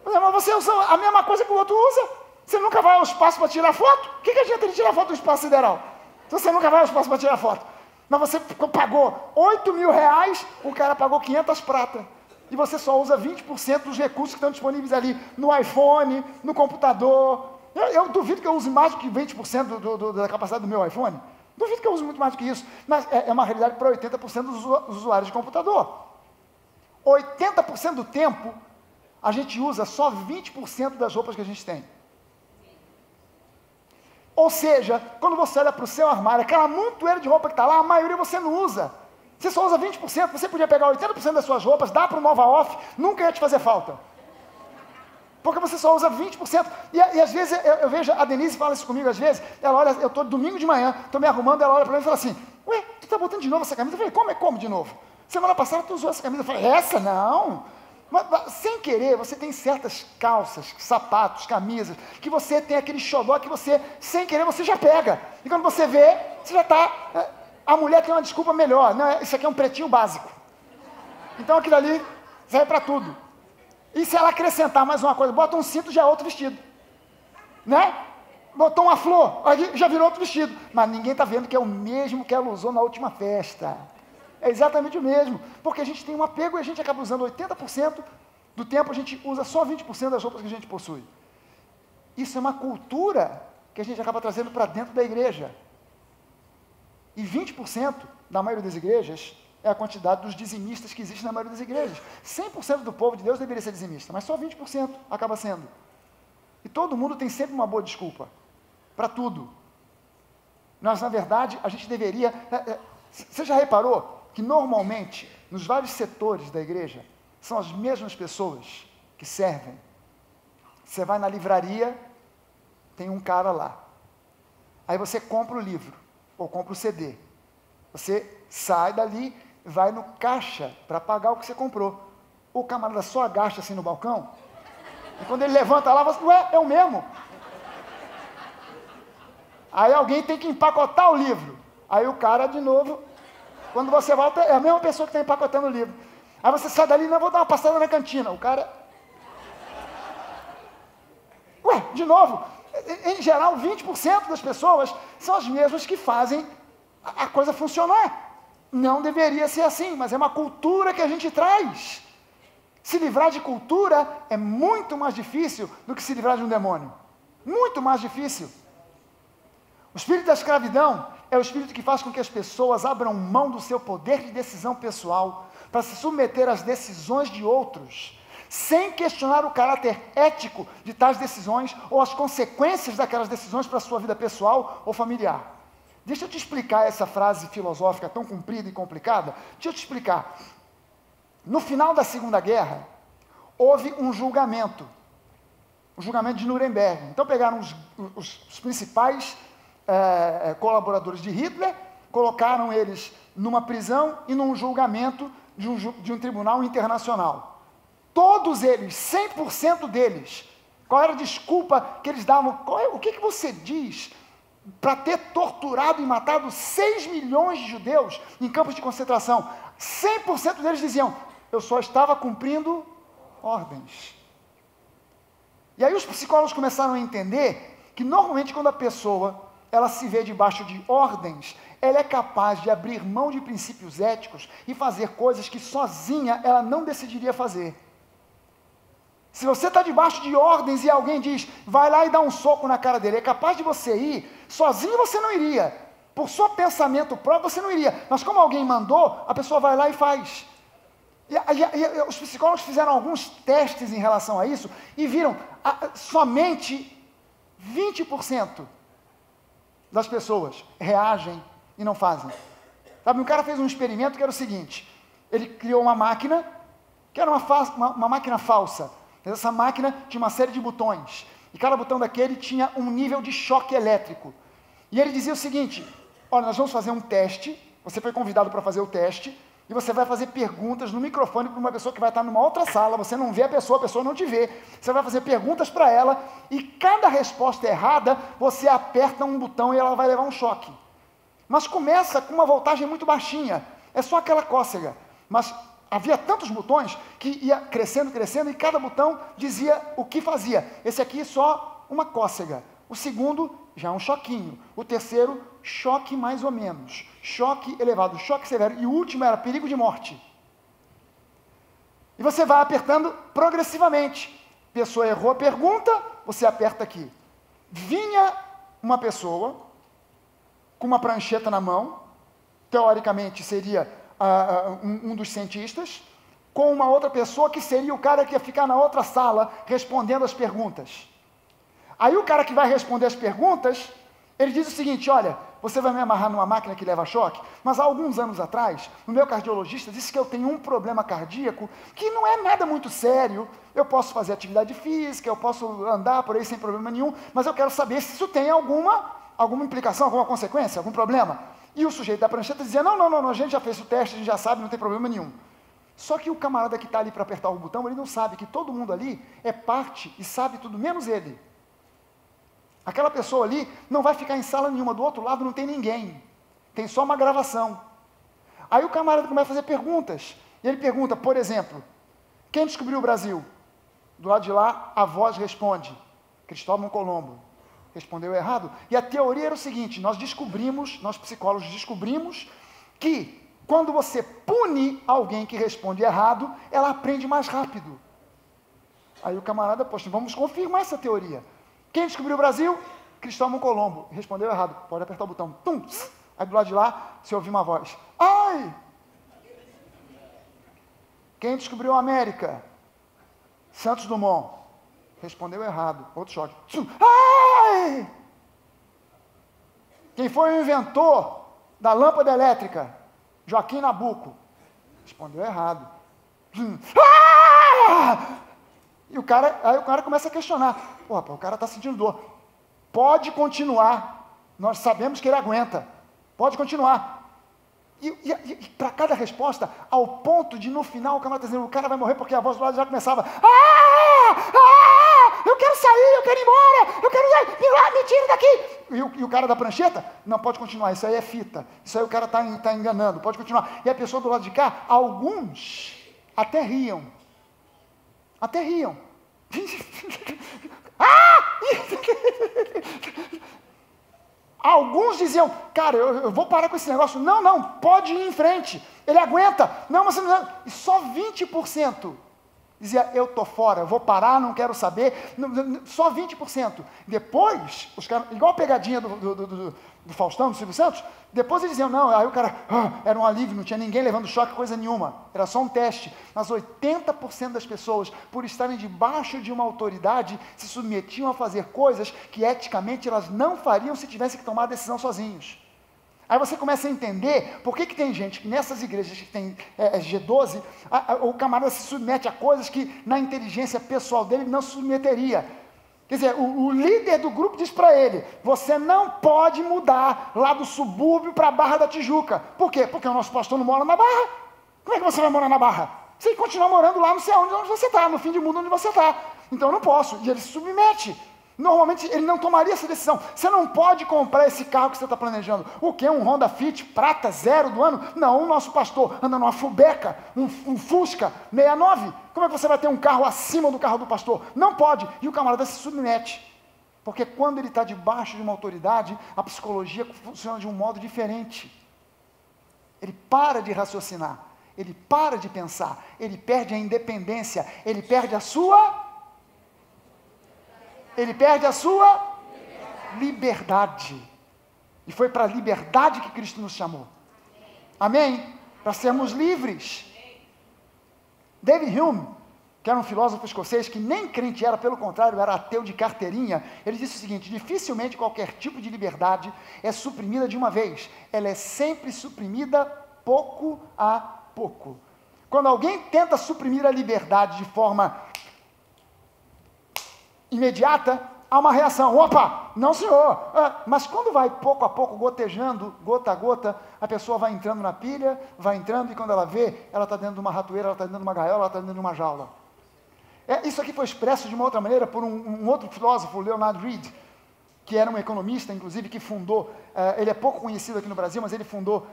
Mas você usa a mesma coisa que o outro usa. Você nunca vai ao espaço para tirar foto? O que adianta ele tirar foto do espaço sideral? Se você nunca vai ao espaço para tirar foto. Mas você pagou 8 mil reais, o cara pagou 500 prata. E você só usa 20% dos recursos que estão disponíveis ali, no iPhone, no computador. Eu duvido que eu use mais do que 20% da capacidade do meu iPhone. Duvido que eu use muito mais do que isso. Mas é uma realidade para 80% dos usuários de computador. 80% do tempo, a gente usa só 20% das roupas que a gente tem. Ou seja, quando você olha para o seu armário, aquela montoeira de roupa que está lá, a maioria você não usa. Você só usa 20%, você podia pegar 80% das suas roupas, dar para o Nova Off, nunca ia te fazer falta. Porque você só usa 20%. E às vezes, eu vejo, a Denise fala isso comigo, às vezes, ela olha, eu estou domingo de manhã, estou me arrumando, ela olha para mim e fala assim, ué, tu está botando de novo essa camisa? Eu falei, como de novo? Semana passada tu usou essa camisa. Eu falei, essa não. Mas, sem querer, você tem certas calças, sapatos, camisas, que você tem aquele xodó que você, sem querer, você já pega. E quando você vê, você já está... A mulher tem uma desculpa melhor. Não, isso aqui é um pretinho básico. Então aquilo ali serve para tudo. E se ela acrescentar mais uma coisa, bota um cinto, já é outro vestido. Né? Botou uma flor, aí já virou outro vestido. Mas ninguém está vendo que é o mesmo que ela usou na última festa. É exatamente o mesmo. Porque a gente tem um apego e a gente acaba usando 80% do tempo, a gente usa só 20% das roupas que a gente possui. Isso é uma cultura que a gente acaba trazendo para dentro da igreja. E 20% da maioria das igrejas é a quantidade dos dizimistas que existem na maioria das igrejas. 100% do povo de Deus deveria ser dizimista, mas só 20% acaba sendo. E todo mundo tem sempre uma boa desculpa para tudo. Nós, na verdade, a gente deveria... Você já reparou que normalmente, nos vários setores da igreja, são as mesmas pessoas que servem? Você vai na livraria, tem um cara lá. Aí você compra o livro, ou compra o CD. Você sai dali, vai no caixa para pagar o que você comprou. O camarada só agacha assim no balcão, e quando ele levanta lá, você, ué, é o mesmo. Aí alguém tem que empacotar o livro. Aí o cara, de novo, quando você volta, é a mesma pessoa que está empacotando o livro. Aí você sai dali, não, vou dar uma passada na cantina. O cara... Ué, de novo, em geral, 20% das pessoas são as mesmas que fazem a coisa funcionar. Não deveria ser assim, mas é uma cultura que a gente traz. Se livrar de cultura é muito mais difícil do que se livrar de um demônio. Muito mais difícil. O espírito da escravidão é o espírito que faz com que as pessoas abram mão do seu poder de decisão pessoal para se submeter às decisões de outros, sem questionar o caráter ético de tais decisões ou as consequências daquelas decisões para a sua vida pessoal ou familiar. Deixa eu te explicar essa frase filosófica tão comprida e complicada. Deixa eu te explicar. No final da Segunda Guerra, houve um julgamento. O julgamento de Nuremberg. Então pegaram os principais colaboradores de Hitler, colocaram eles numa prisão e num julgamento de um tribunal internacional. Todos eles, 100% deles, qual era a desculpa que eles davam? O que você diz para ter torturado e matado 6 milhões de judeus em campos de concentração? 100% deles diziam, eu só estava cumprindo ordens. E aí os psicólogos começaram a entender que normalmente quando a pessoa ela se vê debaixo de ordens, ela é capaz de abrir mão de princípios éticos e fazer coisas que sozinha ela não decidiria fazer. Se você está debaixo de ordens e alguém diz, vai lá e dá um soco na cara dele, é capaz de você ir, sozinho você não iria. Por seu pensamento próprio você não iria. Mas como alguém mandou, a pessoa vai lá e faz. E os psicólogos fizeram alguns testes em relação a isso e viram somente 20% das pessoas reagem e não fazem. Sabe, um cara fez um experimento que era o seguinte, ele criou uma máquina, que era uma máquina falsa. Essa máquina tinha uma série de botões, e cada botão daquele tinha um nível de choque elétrico. E ele dizia o seguinte, olha, nós vamos fazer um teste, você foi convidado para fazer o teste, e você vai fazer perguntas no microfone para uma pessoa que vai estar numa outra sala, você não vê a pessoa não te vê. Você vai fazer perguntas para ela, e cada resposta errada, você aperta um botão e ela vai levar um choque. Mas começa com uma voltagem muito baixinha, é só aquela cócega. Mas havia tantos botões que ia crescendo, crescendo, e cada botão dizia o que fazia. Esse aqui só uma cócega. O segundo, já um choquinho. O terceiro, choque mais ou menos. Choque elevado, choque severo. E o último era perigo de morte. E você vai apertando progressivamente. Pessoa errou a pergunta, você aperta aqui. Vinha uma pessoa com uma prancheta na mão, teoricamente seria um dos cientistas, com uma outra pessoa que seria o cara que ia ficar na outra sala respondendo as perguntas. Aí o cara que vai responder as perguntas, ele diz o seguinte, olha, você vai me amarrar numa máquina que leva choque, mas há alguns anos atrás, o meu cardiologista disse que eu tenho um problema cardíaco que não é nada muito sério, eu posso fazer atividade física, eu posso andar por aí sem problema nenhum, mas eu quero saber se isso tem alguma implicação, alguma consequência, algum problema. E o sujeito da prancheta dizia, não, a gente já fez o teste, a gente já sabe, não tem problema nenhum. Só que o camarada que está ali para apertar o botão, ele não sabe que todo mundo ali é parte e sabe tudo, menos ele. Aquela pessoa ali não vai ficar em sala nenhuma, do outro lado não tem ninguém, tem só uma gravação. Aí o camarada começa a fazer perguntas, e ele pergunta, por exemplo, quem descobriu o Brasil? Do lado de lá, a voz responde, Cristóvão Colombo. Respondeu errado. E a teoria era o seguinte, nós psicólogos descobrimos que quando você pune alguém que responde errado, ela aprende mais rápido. Aí o camarada, poxa, vamos confirmar essa teoria. Quem descobriu o Brasil? Cristóvão Colombo. Respondeu errado. Pode apertar o botão. Tum! Aí do lado de lá, você ouviu uma voz. Ai! Quem descobriu a América? Santos Dumont. Respondeu errado. Outro choque. Ai! Quem foi o inventor da lâmpada elétrica? Joaquim Nabuco. Respondeu errado. Ah! E aí o cara começa a questionar. Pô, o cara está sentindo dor. Pode continuar. Nós sabemos que ele aguenta. Pode continuar. E para cada resposta, ao ponto de no final o cara está dizendo, o cara vai morrer porque a voz do lado já começava. Eu quero sair, eu quero ir embora, eu quero sair, me tira daqui. E o cara da prancheta, não, pode continuar, isso aí é fita. Isso aí o cara está enganando, pode continuar. E a pessoa do lado de cá, alguns até riam. Até riam. Alguns diziam, cara, eu vou parar com esse negócio. Não, pode ir em frente. Ele aguenta. Não, mas não. E só 20% dizia, eu tô fora, vou parar, não quero saber. Só 20%. Depois, os caras, igual a pegadinha do Faustão, do Silvio Santos, depois eles diziam, não, aí o cara, era um alívio, não tinha ninguém levando choque, coisa nenhuma. Era só um teste. Mas 80% das pessoas, por estarem debaixo de uma autoridade, se submetiam a fazer coisas que eticamente elas não fariam se tivessem que tomar a decisão sozinhos. Aí você começa a entender por que tem gente que nessas igrejas que tem G12, o camarada se submete a coisas que na inteligência pessoal dele não se submeteria. Quer dizer, o líder do grupo diz para ele, você não pode mudar lá do subúrbio para a Barra da Tijuca. Por quê? Porque o nosso pastor não mora na Barra. Como é que você vai morar na Barra? Você tem que continuar morando lá, não sei onde você está, no fim do mundo onde você está. Então eu não posso. E ele se submete. Normalmente ele não tomaria essa decisão. Você não pode comprar esse carro que você está planejando. O quê? Um Honda Fit prata 0 do ano? Não, o nosso pastor anda numa Fubeca, um Fusca 69. Como é que você vai ter um carro acima do carro do pastor? Não pode. E o camarada se submete. Porque quando ele está debaixo de uma autoridade, a psicologia funciona de um modo diferente. Ele para de raciocinar. Ele para de pensar. Ele perde a independência. Ele perde a sua liberdade. E foi para a liberdade que Cristo nos chamou. Amém? Para sermos livres. David Hume, que era um filósofo escocês que nem crente era, pelo contrário, era ateu de carteirinha, ele disse o seguinte: dificilmente qualquer tipo de liberdade é suprimida de uma vez. Ela é sempre suprimida pouco a pouco. Quando alguém tenta suprimir a liberdade de forma imediata, há uma reação. Opa, não senhor. Mas quando vai pouco a pouco, gotejando, gota a gota, a pessoa vai entrando na pilha, vai entrando, e quando ela vê, ela está dentro de uma ratoeira, ela está dentro de uma gaiola, ela está dentro de uma jaula. Isso aqui foi expresso de uma outra maneira por um outro filósofo, Leonard Read, que era um economista, inclusive, que fundou, ele é pouco conhecido aqui no Brasil, mas ele fundou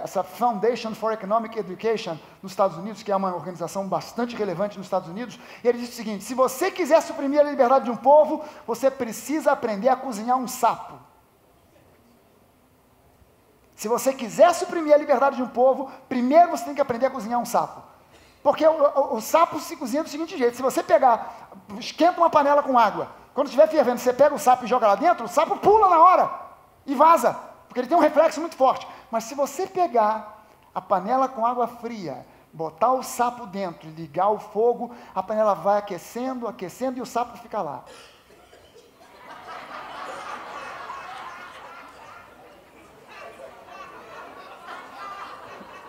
essa Foundation for Economic Education nos Estados Unidos, que é uma organização bastante relevante nos Estados Unidos, e ele disse o seguinte: se você quiser suprimir a liberdade de um povo, você precisa aprender a cozinhar um sapo. Se você quiser suprimir a liberdade de um povo, primeiro você tem que aprender a cozinhar um sapo. Porque o sapo se cozinha do seguinte jeito: se você pegar, esquenta uma panela com água, quando estiver fervendo, você pega o sapo e joga lá dentro, o sapo pula na hora e vaza, porque ele tem um reflexo muito forte. Mas se você pegar a panela com água fria, botar o sapo dentro e ligar o fogo, a panela vai aquecendo, aquecendo, e o sapo fica lá.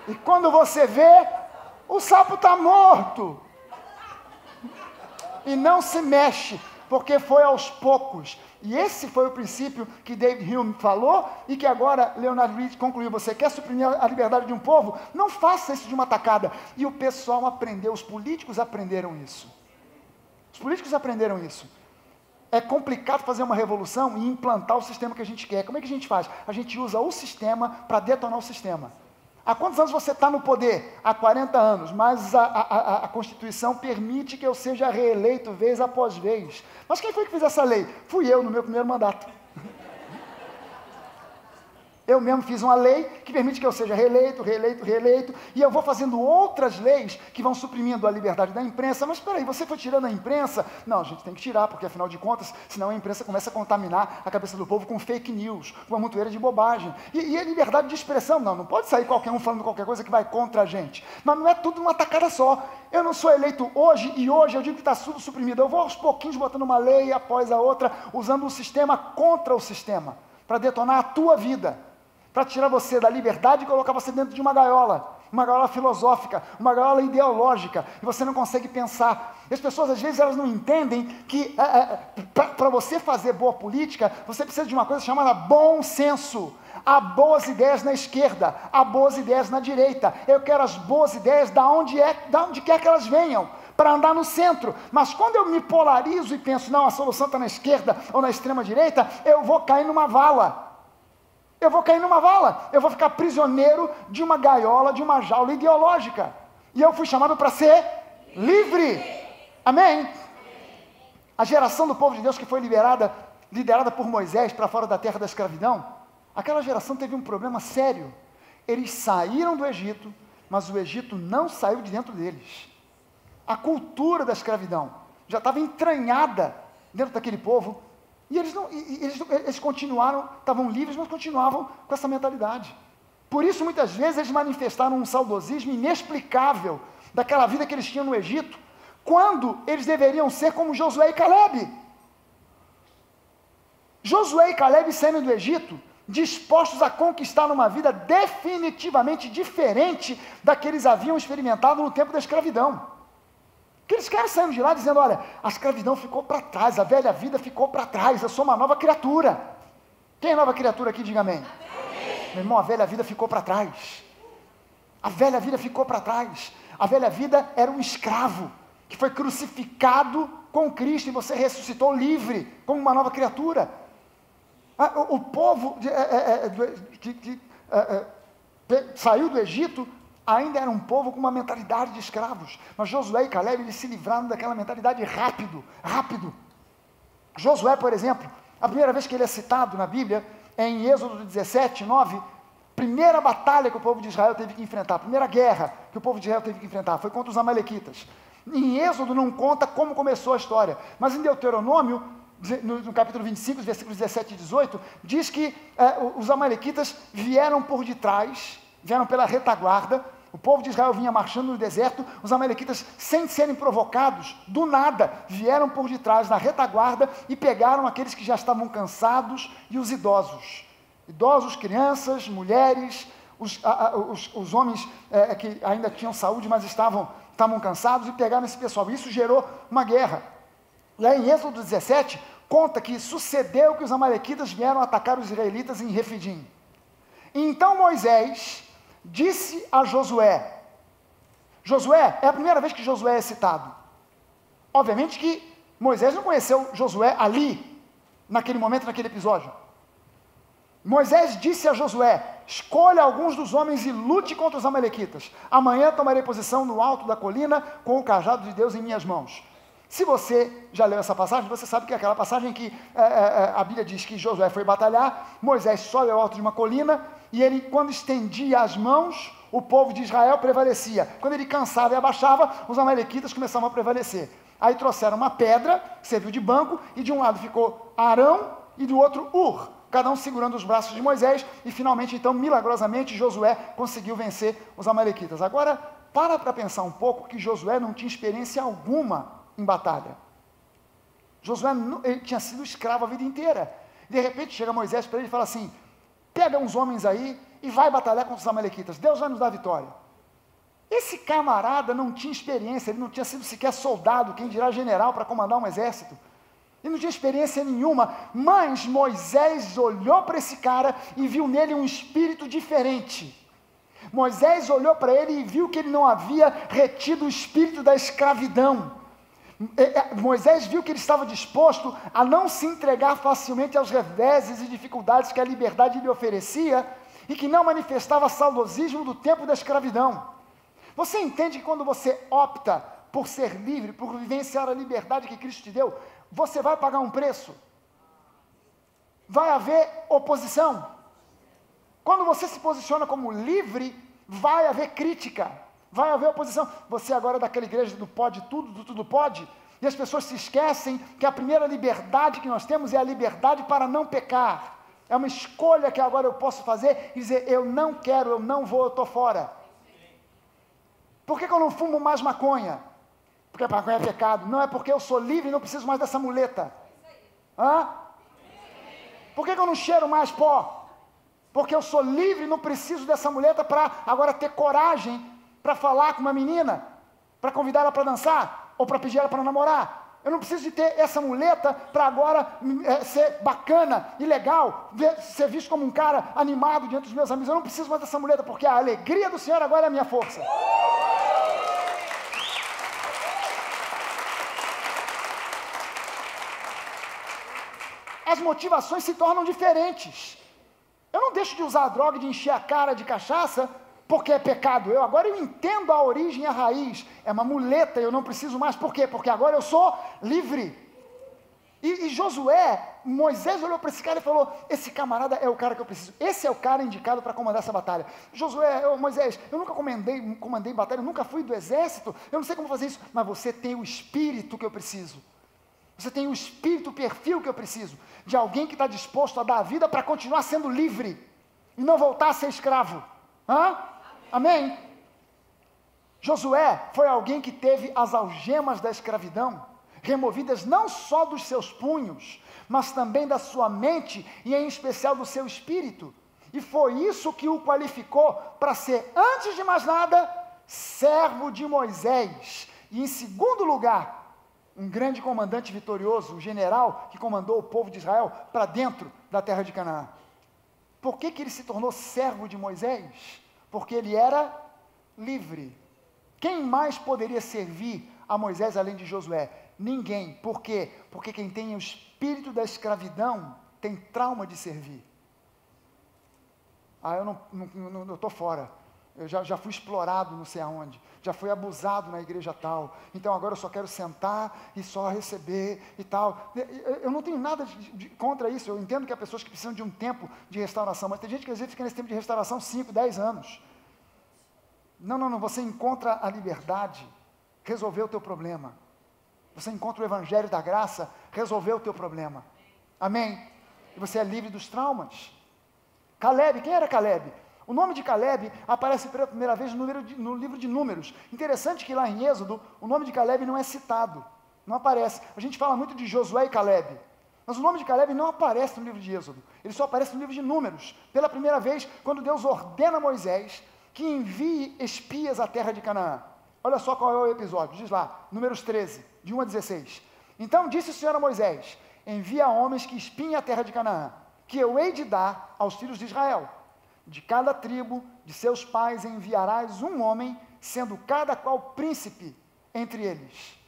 E quando você vê, o sapo está morto. E não se mexe, porque foi aos poucos. E esse foi o princípio que David Hume falou e que agora Leonard Read concluiu. Você quer suprimir a liberdade de um povo? Não faça isso de uma tacada. E o pessoal aprendeu, os políticos aprenderam isso. Os políticos aprenderam isso. É complicado fazer uma revolução e implantar o sistema que a gente quer. Como é que a gente faz? A gente usa o sistema para detonar o sistema. Há quantos anos você está no poder? Há 40 anos, mas a Constituição permite que eu seja reeleito vez após vez. Mas quem foi que fez essa lei? Fui eu, no meu primeiro mandato. Eu mesmo fiz uma lei que permite que eu seja reeleito, e eu vou fazendo outras leis que vão suprimindo a liberdade da imprensa. Mas espera aí, você foi tirando a imprensa? Não, a gente tem que tirar, porque afinal de contas, senão a imprensa começa a contaminar a cabeça do povo com fake news, com uma montoeira de bobagem. E a liberdade de expressão? Não pode sair qualquer um falando qualquer coisa que vai contra a gente. Mas não é tudo uma tacada só. Eu não sou eleito hoje, e hoje eu digo que está tudo suprimido. Eu vou aos pouquinhos botando uma lei após a outra, usando o sistema contra o sistema, para detonar a tua vida, para tirar você da liberdade e colocar você dentro de uma gaiola filosófica, uma gaiola ideológica, e você não consegue pensar. E as pessoas, às vezes, elas não entendem que para você fazer boa política, você precisa de uma coisa chamada bom senso. Há boas ideias na esquerda, há boas ideias na direita. Eu quero as boas ideias da onde quer que elas venham, para andar no centro. Mas quando eu me polarizo e penso, não, a solução está na esquerda ou na extrema direita, eu vou cair numa vala. Eu vou ficar prisioneiro de uma gaiola, de uma jaula ideológica. E eu fui chamado para ser livre. Amém? A geração do povo de Deus que foi liderada por Moisés para fora da terra da escravidão, aquela geração teve um problema sério. Eles saíram do Egito, mas o Egito não saiu de dentro deles. A cultura da escravidão já estava entranhada dentro daquele povo. E eles continuaram, estavam livres, mas continuavam com essa mentalidade. Por isso, muitas vezes, eles manifestaram um saudosismo inexplicável daquela vida que eles tinham no Egito, quando eles deveriam ser como Josué e Caleb. Josué e Caleb saindo do Egito, dispostos a conquistar uma vida definitivamente diferente da que eles haviam experimentado no tempo da escravidão. Aqueles caras saíram de lá dizendo, olha, a escravidão ficou para trás, a velha vida ficou para trás, eu sou uma nova criatura. Quem é nova criatura aqui, diga amém. Amém. Meu irmão, a velha vida ficou para trás. A velha vida ficou para trás. A velha vida era um escravo que foi crucificado com Cristo e você ressuscitou livre, como uma nova criatura. O povo que saiu do Egito ainda era um povo com uma mentalidade de escravos. Mas Josué e Caleb, eles se livraram daquela mentalidade rápido. Josué, por exemplo, a primeira vez que ele é citado na Bíblia é em Êxodo 17, 9. Primeira batalha que o povo de Israel teve que enfrentar, a primeira guerra que o povo de Israel teve que enfrentar, foi contra os amalequitas. Em Êxodo não conta como começou a história, mas em Deuteronômio, no capítulo 25, versículos 17 e 18, diz que os amalequitas vieram por detrás, vieram pela retaguarda, o povo de Israel vinha marchando no deserto, os amalequitas, sem serem provocados, do nada, vieram por detrás, na retaguarda, e pegaram aqueles que já estavam cansados e os idosos. Idosos, crianças, mulheres, os homens que ainda tinham saúde, mas estavam cansados, e pegaram esse pessoal. Isso gerou uma guerra. E aí em Êxodo 17, conta que sucedeu que os amalequitas vieram atacar os israelitas em Refidim. E então Moisés disse a Josué, é a primeira vez que Josué é citado. Obviamente que Moisés não conheceu Josué ali, naquele momento, naquele episódio. Moisés disse a Josué, escolha alguns dos homens e lute contra os amalequitas. Amanhã tomarei posição no alto da colina com o cajado de Deus em minhas mãos. Se você já leu essa passagem, você sabe que é aquela passagem que a Bíblia diz que Josué foi batalhar, Moisés sobe ao alto de uma colina, e ele, quando estendia as mãos, o povo de Israel prevalecia. Quando ele cansava e abaixava, os amalequitas começavam a prevalecer. Aí trouxeram uma pedra, que serviu de banco, e de um lado ficou Arão, e do outro Ur, cada um segurando os braços de Moisés, e finalmente, então, milagrosamente, Josué conseguiu vencer os amalequitas. Agora, para pensar um pouco que Josué não tinha experiência alguma em batalha. Josué ele tinha sido escravo a vida inteira. De repente chega Moisés para ele e fala assim, pega uns homens aí e vai batalhar contra os amalequitas, Deus vai nos dar vitória. Esse camarada não tinha experiência, ele não tinha sido sequer soldado, quem dirá general para comandar um exército. Ele não tinha experiência nenhuma, mas Moisés olhou para esse cara e viu nele um espírito diferente. Moisés olhou para ele e viu que ele não havia retido o espírito da escravidão. Moisés viu que ele estava disposto a não se entregar facilmente aos reveses e dificuldades que a liberdade lhe oferecia e que não manifestava saudosismo do tempo da escravidão. Você entende que quando você opta por ser livre, por vivenciar a liberdade que Cristo te deu, você vai pagar um preço? Vai haver oposição. Quando você se posiciona como livre, vai haver crítica. Vai haver oposição. Você agora é daquela igreja do pode tudo, do tudo pode, e as pessoas se esquecem que a primeira liberdade que nós temos é a liberdade para não pecar. É uma escolha que agora eu posso fazer e dizer, eu não quero, eu não vou, eu estou fora. Por que eu não fumo mais maconha? Porque maconha é pecado. Não, é porque eu sou livre e não preciso mais dessa muleta. Por que eu não cheiro mais pó? Porque eu sou livre e não preciso dessa muleta para agora ter coragem para falar com uma menina, para convidar ela para dançar, ou para pedir ela para namorar. Eu não preciso de ter essa muleta para agora ser bacana e legal, ser visto como um cara animado diante dos meus amigos. Eu não preciso mais dessa muleta, porque a alegria do Senhor agora é a minha força. As motivações se tornam diferentes. Eu não deixo de usar a droga e de encher a cara de cachaça porque é pecado. Agora eu entendo a origem e a raiz. É uma muleta, eu não preciso mais. Por quê? Porque agora eu sou livre. E Josué, Moisés olhou para esse cara e falou, esse camarada é o cara que eu preciso. Esse é o cara indicado para comandar essa batalha. Moisés, eu nunca comandei batalha, eu nunca fui do exército, eu não sei como fazer isso. Mas você tem o espírito que eu preciso. Você tem o espírito, o perfil que eu preciso. De alguém que está disposto a dar a vida para continuar sendo livre. E não voltar a ser escravo. Amém? Josué foi alguém que teve as algemas da escravidão removidas não só dos seus punhos, mas também da sua mente e em especial do seu espírito. E foi isso que o qualificou para ser, antes de mais nada, servo de Moisés, E em segundo lugar, um grande comandante vitorioso, um general que comandou o povo de Israel para dentro da terra de Canaã. Por que ele se tornou servo de Moisés? Porque ele era livre. Quem mais poderia servir a Moisés além de Josué? Ninguém. Por quê? Porque quem tem o espírito da escravidão tem trauma de servir. Eu estou fora. Eu já fui explorado não sei aonde. Já fui abusado na igreja tal. Então agora eu só quero sentar e só receber e tal. Eu não tenho nada contra isso. Eu entendo que há pessoas que precisam de um tempo de restauração. Mas tem gente que às vezes fica nesse tempo de restauração 5, 10 anos. Não. Você encontra a liberdade, resolveu o teu problema. Você encontra o evangelho da graça, resolveu o teu problema. Amém? E você é livre dos traumas. Caleb, quem era Caleb? O nome de Caleb aparece pela primeira vez no livro de Números. Interessante que lá em Êxodo, o nome de Caleb não é citado, não aparece. A gente fala muito de Josué e Caleb, mas o nome de Caleb não aparece no livro de Êxodo. Ele só aparece no livro de Números, pela primeira vez, quando Deus ordena a Moisés que envie espias à terra de Canaã. Olha só qual é o episódio, diz lá, Números 13, de 1 a 16. Então disse o Senhor a Moisés: envia homens que espiem a terra de Canaã, que eu hei de dar aos filhos de Israel. De cada tribo de seus pais enviarás um homem, sendo cada qual príncipe entre eles.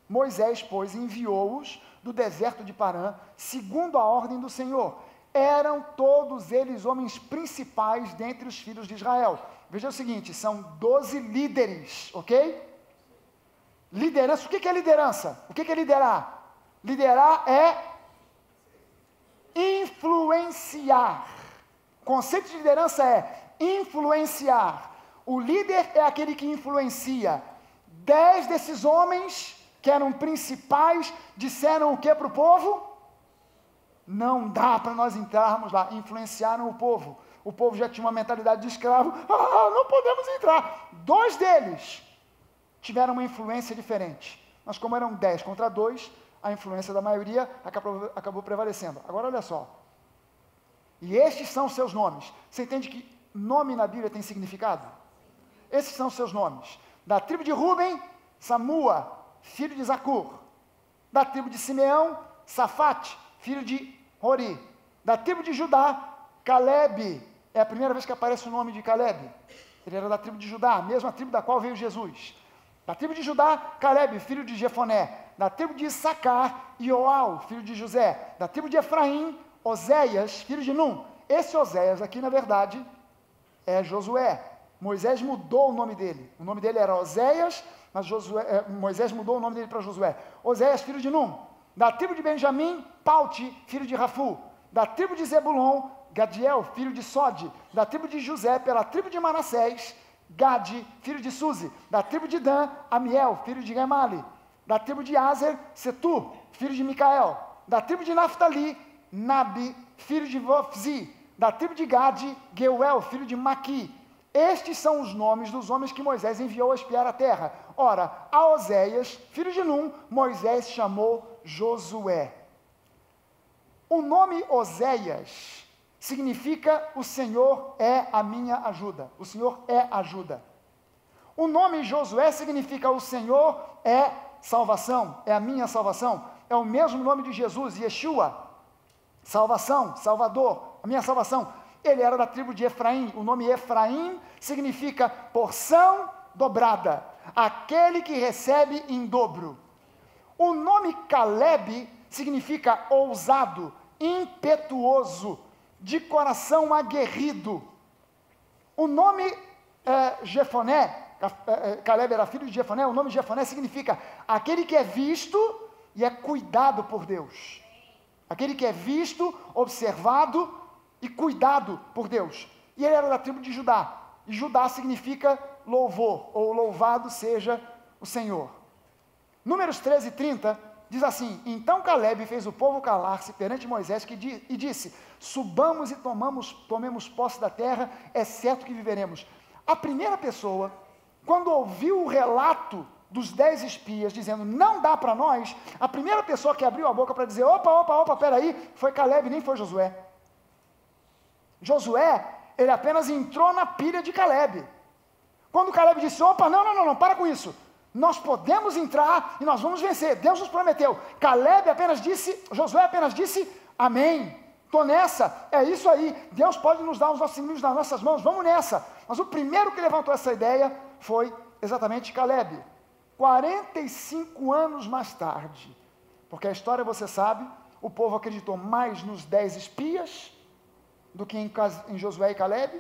Moisés, pois, enviou-os do deserto de Parã, segundo a ordem do Senhor. Eram todos eles homens principais dentre os filhos de Israel. Veja o seguinte, são 12 líderes, ok? Liderança, o que é liderança? O que é liderar? Liderar é influenciar. O conceito de liderança é influenciar. O líder é aquele que influencia. 10 desses homens, que eram principais, disseram o que para o povo? Não dá para nós entrarmos lá. Influenciaram o povo. O povo já tinha uma mentalidade de escravo. Não podemos entrar. 2 deles tiveram uma influência diferente. Mas como eram 10 contra 2, a influência da maioria acabou prevalecendo. Agora olha só. E estes são os seus nomes. Você entende que nome na Bíblia tem significado? Esses são os seus nomes. Da tribo de Ruben, Samua, filho de Zacur. Da tribo de Simeão, Safate, filho de Hori. Da tribo de Judá, Caleb. É a primeira vez que aparece o nome de Caleb. Ele era da tribo de Judá, a mesma tribo da qual veio Jesus. Da tribo de Judá, Caleb, filho de Jefoné. Da tribo de Issacar, Ioal, filho de José. Da tribo de Efraim, Oséias, filho de Num. Esse Oséias aqui, na verdade, é Josué. Moisés mudou o nome dele. O nome dele era Oséias, mas Moisés mudou o nome dele para Josué. Oséias, filho de Num. Da tribo de Benjamim, Paute, filho de Rafu. Da tribo de Zebulon, Gadiel, filho de Sode. Da tribo de José, pela tribo de Manassés, Gade, filho de Suzi. Da tribo de Dan, Amiel, filho de Gemali. Da tribo de Azer, Setur, filho de Micael. Da tribo de Naftali, Nabi, filho de Vofzi. Da tribo de Gade, Geuel, filho de Maqui. Estes são os nomes dos homens que Moisés enviou a espiar a terra. Ora, a Oséias, filho de Num, Moisés chamou Josué. O nome Oséias significa o Senhor é a minha ajuda. O Senhor é ajuda. O nome Josué significa o Senhor é salvação, é a minha salvação. É o mesmo nome de Jesus, Yeshua. Salvação, Salvador, a minha salvação. Ele era da tribo de Efraim. O nome Efraim significa porção dobrada, aquele que recebe em dobro. O nome Caleb significa ousado, impetuoso, de coração aguerrido. O nome Jefoné, Caleb era filho de Jefoné, o nome Jefoné significa aquele que é visto e é cuidado por Deus. Aquele que é visto, observado e cuidado por Deus. E ele era da tribo de Judá. E Judá significa louvor, ou louvado seja o Senhor. Números 13 e 30 diz assim: então Caleb fez o povo calar-se perante Moisés e disse: subamos e tomemos posse da terra, é certo que viveremos. A primeira pessoa, quando ouviu o relato dos 10 espias dizendo, não dá para nós, a primeira pessoa que abriu a boca para dizer, opa, peraí, foi Caleb, nem foi Josué. Josué, ele apenas entrou na pilha de Caleb. Quando Caleb disse, opa, não, para com isso. nós podemos entrar e nós vamos vencer. Deus nos prometeu. Josué apenas disse, amém. Estou nessa, é isso aí. Deus pode nos dar os nossos inimigos nas nossas mãos, vamos nessa. Mas o primeiro que levantou essa ideia foi exatamente Caleb. 45 anos mais tarde, porque a história você sabe, o povo acreditou mais nos 10 espias do que em Josué e Caleb,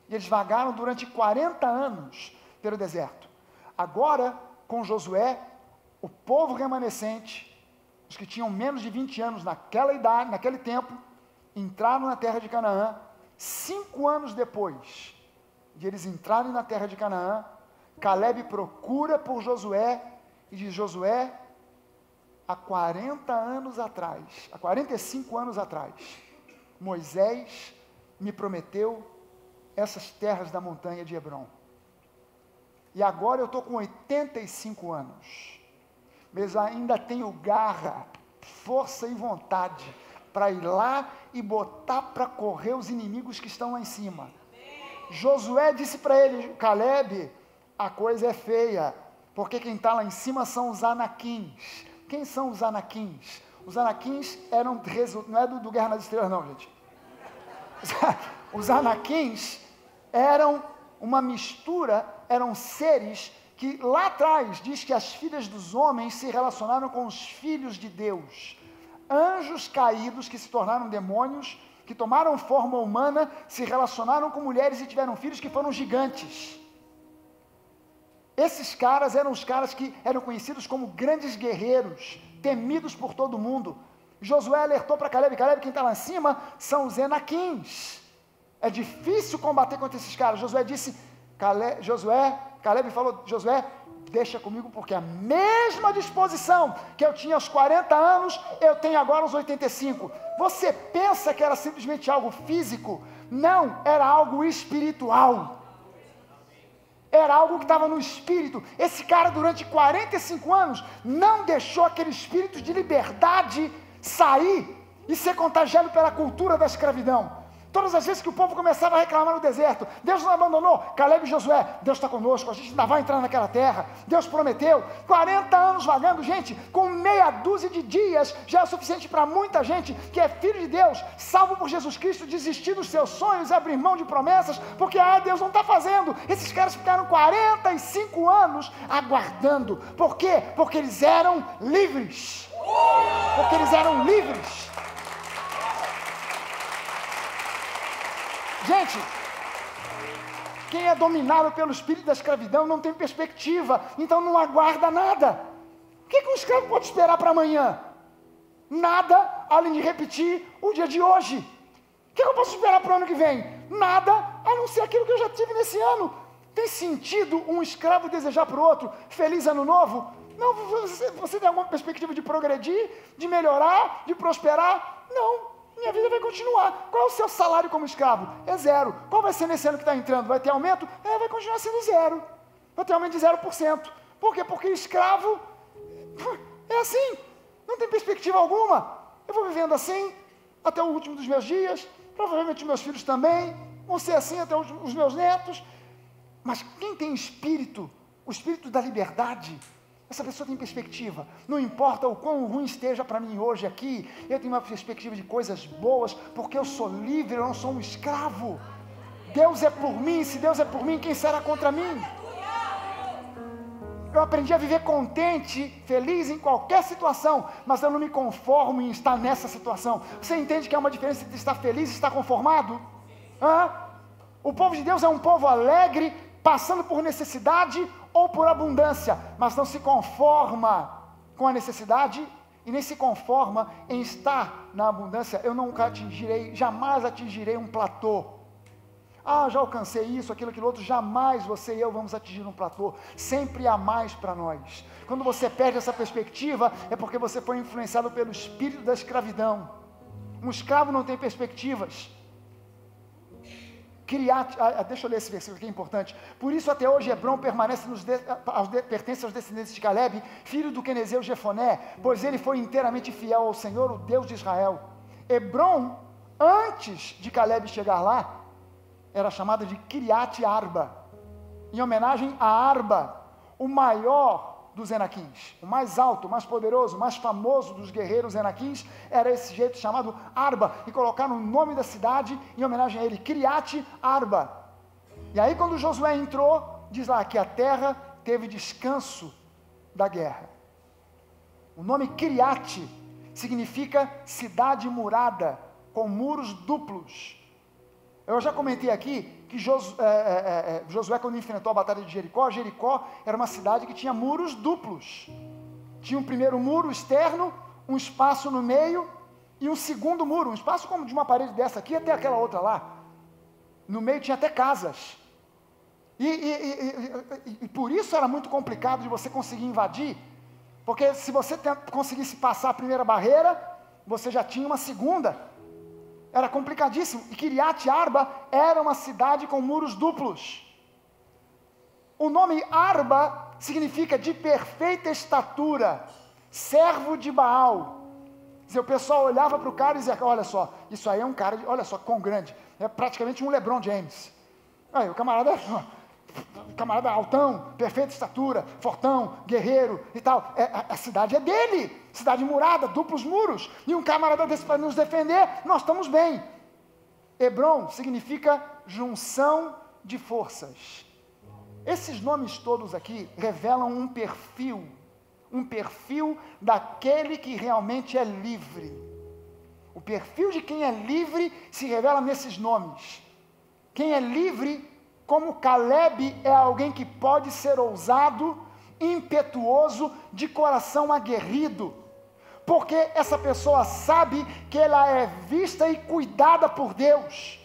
e eles vagaram durante 40 anos pelo deserto. Agora, com Josué, o povo remanescente, os que tinham menos de 20 anos naquela idade, naquele tempo, entraram na terra de Canaã. 5 anos depois de eles entrarem na terra de Canaã, Caleb procura por Josué e diz, Josué, há 45 anos atrás, Moisés me prometeu essas terras da montanha de Hebrom. E agora eu estou com 85 anos, mas ainda tenho garra, força e vontade para ir lá e botar para correr os inimigos que estão lá em cima. Josué disse para ele, Caleb, a coisa é feia, porque quem está lá em cima são os anaquins. Quem são os anaquins? Os anaquins eram, não é do Guerra nas Estrelas não, gente. Os anaquins eram uma mistura, eram seres que lá atrás diz que as filhas dos homens se relacionaram com os filhos de Deus. Anjos caídos que se tornaram demônios, que tomaram forma humana, se relacionaram com mulheres e tiveram filhos que foram gigantes. Esses caras eram os caras que eram conhecidos como grandes guerreiros, temidos por todo mundo. Josué alertou para Caleb, quem está lá em cima são os enaquins. É difícil combater contra esses caras. Josué disse, Caleb falou, Josué, deixa comigo, porque a mesma disposição que eu tinha aos 40 anos, eu tenho agora aos 85. Você pensa que era simplesmente algo físico? Não, era algo espiritual. Era algo que estava no espírito. Esse cara, durante 45 anos, não deixou aquele espírito de liberdade sair e ser contagiado pela cultura da escravidão. Todas as vezes que o povo começava a reclamar no deserto, Deus não abandonou. Caleb e Josué, Deus está conosco, a gente ainda vai entrar naquela terra. Deus prometeu. 40 anos vagando, gente, com meia dúzia de dias, já é o suficiente para muita gente que é filho de Deus, salvo por Jesus Cristo, desistir dos seus sonhos, abrir mão de promessas, porque Deus não está fazendo. Esses caras ficaram 45 anos aguardando. Por quê? Porque eles eram livres. Porque eles eram livres. Gente, quem é dominado pelo espírito da escravidão não tem perspectiva, então não aguarda nada. O que um escravo pode esperar para amanhã? Nada, além de repetir o dia de hoje. O que eu posso esperar para o ano que vem? Nada, a não ser aquilo que eu já tive nesse ano. Tem sentido um escravo desejar para o outro feliz ano novo? Não, você tem alguma perspectiva de progredir, de melhorar, de prosperar? Não. Minha vida vai continuar. Qual é o seu salário como escravo? É 0. Qual vai ser nesse ano que está entrando? Vai ter aumento? Vai continuar sendo 0. Vai ter aumento de 0%. Por quê? Porque escravo é assim. Não tem perspectiva alguma. Eu vou vivendo assim até o último dos meus dias. Provavelmente meus filhos também vão ser assim até os meus netos. Mas quem tem espírito, o espírito da liberdade, essa pessoa tem perspectiva. Não importa o quão ruim esteja para mim hoje aqui, eu tenho uma perspectiva de coisas boas, porque eu sou livre, eu não sou um escravo. Deus é por mim, se Deus é por mim, quem será contra mim? Eu aprendi a viver contente, feliz em qualquer situação, mas eu não me conformo em estar nessa situação. Você entende que há uma diferença entre estar feliz e estar conformado? O povo de Deus é um povo alegre, passando por necessidade ou por abundância, mas não se conforma com a necessidade e nem se conforma em estar na abundância. Eu nunca atingirei, jamais atingirei um platô. Já alcancei isso, aquilo outro. Jamais você e eu vamos atingir um platô. Sempre há mais para nós. Quando você perde essa perspectiva, é porque você foi influenciado pelo espírito da escravidão. Um escravo não tem perspectivas. Deixa eu ler esse versículo aqui, é importante. Por isso até hoje Hebrom pertence aos descendentes de Caleb, filho do quenezeu Jefoné, pois ele foi inteiramente fiel ao Senhor, o Deus de Israel. Hebrom, antes de Caleb chegar lá, era chamada de Kiriat Arba, em homenagem a Arba, o maior dos Enaquins, o mais alto, o mais poderoso, o mais famoso dos guerreiros Enaquins, era esse jeito chamado Arba, e colocaram o nome da cidade em homenagem a ele, Kiriat Arba. E aí quando Josué entrou, diz lá que a terra teve descanso da guerra. O nome Kiriat significa cidade murada, com muros duplos. Eu já comentei aqui que Josué, quando enfrentou a batalha de Jericó, Jericó era uma cidade que tinha muros duplos. Tinha um primeiro muro externo, um espaço no meio e um segundo muro, um espaço como de uma parede dessa aqui até aquela outra lá. No meio tinha até casas. E por isso era muito complicado de você conseguir invadir, porque se você conseguisse passar a primeira barreira, você já tinha uma segunda. Era complicadíssimo. E Kiriat Arba era uma cidade com muros duplos. O nome Arba significa de perfeita estatura, servo de Baal. O pessoal olhava para o cara e dizia, olha só, isso aí é um cara, olha só, quão grande. É praticamente um LeBron James. Aí o camarada altão, perfeita estatura, fortão, guerreiro e tal. A cidade é dele, cidade murada, duplos muros. E um camarada desse para nos defender, nós estamos bem. Hebron significa junção de forças. Esses nomes todos aqui revelam um perfil daquele que realmente é livre. O perfil de quem é livre se revela nesses nomes. Quem é livre, como Caleb, é alguém que pode ser ousado, impetuoso, de coração aguerrido, porque essa pessoa sabe que ela é vista e cuidada por Deus,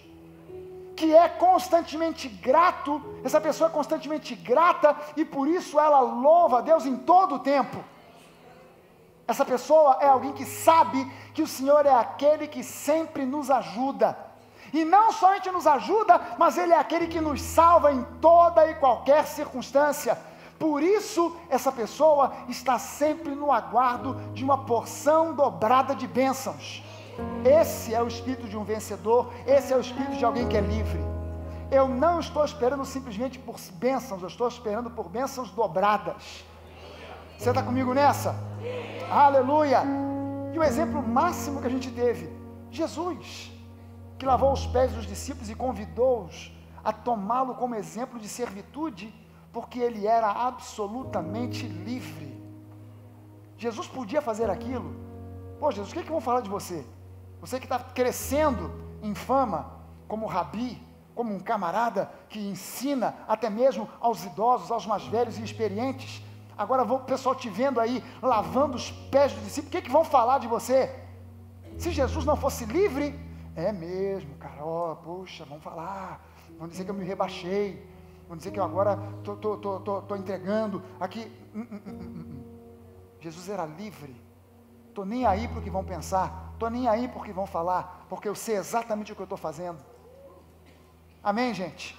que é constantemente grato, essa pessoa é constantemente grata, e por isso ela louva a Deus em todo o tempo. Essa pessoa é alguém que sabe que o Senhor é aquele que sempre nos ajuda, e não somente nos ajuda, mas Ele é aquele que nos salva em toda e qualquer circunstância. Por isso, essa pessoa está sempre no aguardo de uma porção dobrada de bênçãos. Esse é o espírito de um vencedor, esse é o espírito de alguém que é livre. Eu não estou esperando simplesmente por bênçãos, eu estou esperando por bênçãos dobradas. Você está comigo nessa? Aleluia! E o exemplo máximo que a gente teve, Jesus, que lavou os pés dos discípulos e convidou-os a tomá-lo como exemplo de servitude, porque ele era absolutamente livre. Jesus podia fazer aquilo. Pô, Jesus, o que vão falar de você? Você que está crescendo em fama, como rabi, como um camarada que ensina até mesmo aos idosos, aos mais velhos e experientes. Agora o pessoal te vendo aí, lavando os pés dos discípulos, o que vão falar de você? Se Jesus não fosse livre, é mesmo, cara, poxa, vão falar, vão dizer que eu me rebaixei, vão dizer que eu agora estou entregando aqui. Jesus era livre. Estou nem aí para o que vão pensar, estou nem aí para o que vão falar, porque eu sei exatamente o que eu estou fazendo. Amém, gente?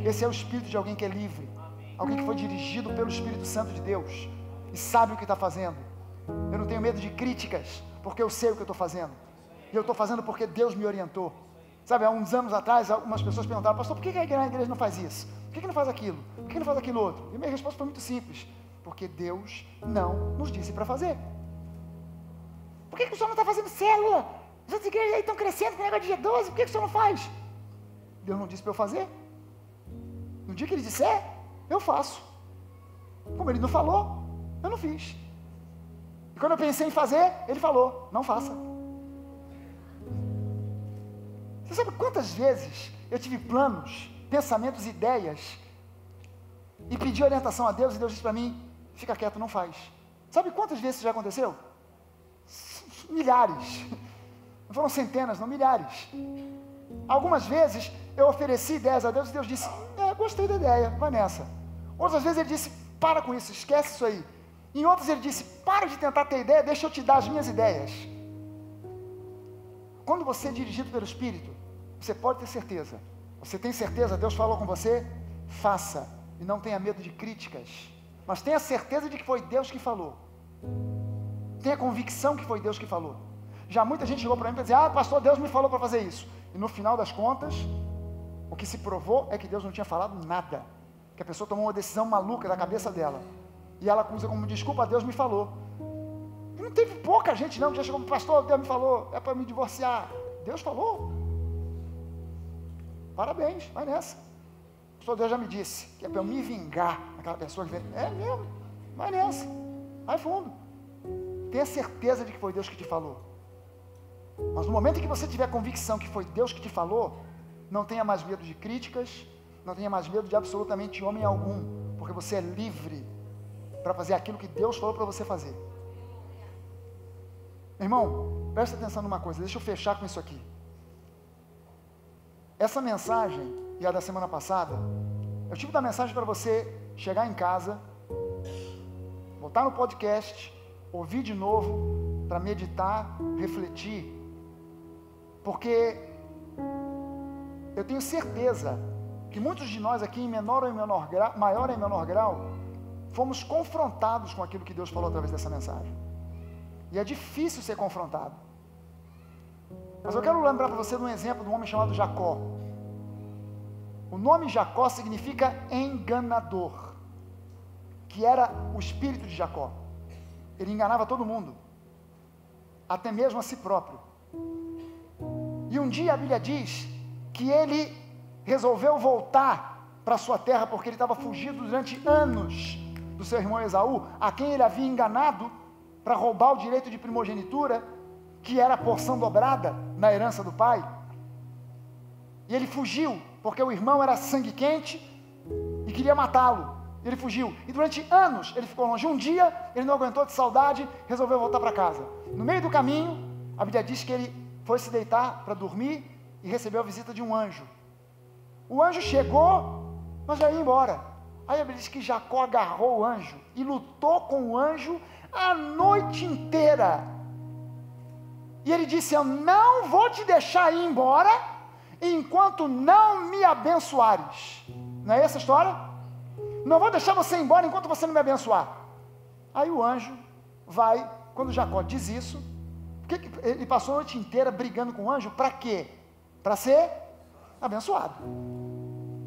Esse é o espírito de alguém que é livre, alguém que foi dirigido pelo Espírito Santo de Deus e sabe o que está fazendo. Eu não tenho medo de críticas, porque eu sei o que eu estou fazendo, e eu estou fazendo porque Deus me orientou. Sabe, há uns anos atrás, algumas pessoas perguntaram, pastor, por que a igreja não faz isso? Por que não faz aquilo? Por que não faz aquilo outro? E minha resposta foi muito simples, porque Deus não nos disse para fazer. Por que o senhor não está fazendo célula? As outras igrejas aí estão crescendo com o negócio de G12, por que o senhor não faz? Deus não disse para eu fazer. No dia que Ele disser, eu faço. Como Ele não falou, eu não fiz. E quando eu pensei em fazer, Ele falou, não faça. Você sabe quantas vezes eu tive planos, pensamentos, ideias, e pedi orientação a Deus, e Deus disse para mim, fica quieto, não faz. Sabe quantas vezes isso já aconteceu? Milhares. Não foram centenas, não, milhares. Algumas vezes eu ofereci ideias a Deus e Deus disse, gostei da ideia, vai nessa. Outras vezes Ele disse, para com isso, esquece isso aí. Em outras Ele disse, para de tentar ter ideia, deixa eu te dar as minhas ideias. Quando você é dirigido pelo Espírito, você pode ter certeza. Você tem certeza, Deus falou com você? Faça, e não tenha medo de críticas. Mas tenha certeza de que foi Deus que falou. Tenha convicção que foi Deus que falou. Já muita gente chegou para mim para dizer, pastor, Deus me falou para fazer isso. E no final das contas, o que se provou é que Deus não tinha falado nada. que a pessoa tomou uma decisão maluca da cabeça dela, e ela usa como desculpa, Deus me falou. E não teve pouca gente não, que já chegou para o pastor, Deus me falou, é para me divorciar. Deus falou. Parabéns, vai nessa. O pastor Deus já me disse, que é para eu me vingar daquela pessoa que vem. É mesmo, vai nessa, vai fundo. Tenha certeza de que foi Deus que te falou. Mas no momento em que você tiver convicção que foi Deus que te falou, não tenha mais medo de críticas, não tenha mais medo de absolutamente homem algum, porque você é livre para fazer aquilo que Deus falou para você fazer. Irmão, presta atenção numa coisa, deixa eu fechar com isso aqui. Essa mensagem, e a da semana passada, é o tipo da mensagem para você chegar em casa, botar no podcast, ouvir de novo, para meditar, refletir, porque eu tenho certeza que muitos de nós aqui, em maior ou em menor grau, fomos confrontados com aquilo que Deus falou através dessa mensagem. E é difícil ser confrontado. Mas eu quero lembrar para você de um exemplo de um homem chamado Jacó. O nome Jacó significa enganador, que era o espírito de Jacó. Ele enganava todo mundo, até mesmo a si próprio. E um dia a Bíblia diz que ele resolveu voltar para sua terra, porque ele estava fugido durante anos do seu irmão Esaú, a quem ele havia enganado para roubar o direito de primogenitura, que era a porção dobrada na herança do pai. E ele fugiu, porque o irmão era sangue quente e queria matá-lo. Ele fugiu, e durante anos ele ficou longe. Um dia, ele não aguentou de saudade, resolveu voltar para casa. No meio do caminho, a Bíblia diz que ele foi se deitar para dormir e recebeu a visita de um anjo. O anjo chegou, mas já ia embora. Aí a Bíblia diz que Jacó agarrou o anjo e lutou com o anjo a noite inteira. E ele disse: eu não vou te deixar ir embora enquanto não me abençoares. Não é essa a história? Não vou deixar você ir embora enquanto você não me abençoar. Aí o anjo vai, quando Jacó diz isso, porque ele passou a noite inteira brigando com o anjo, para quê? Para ser abençoado.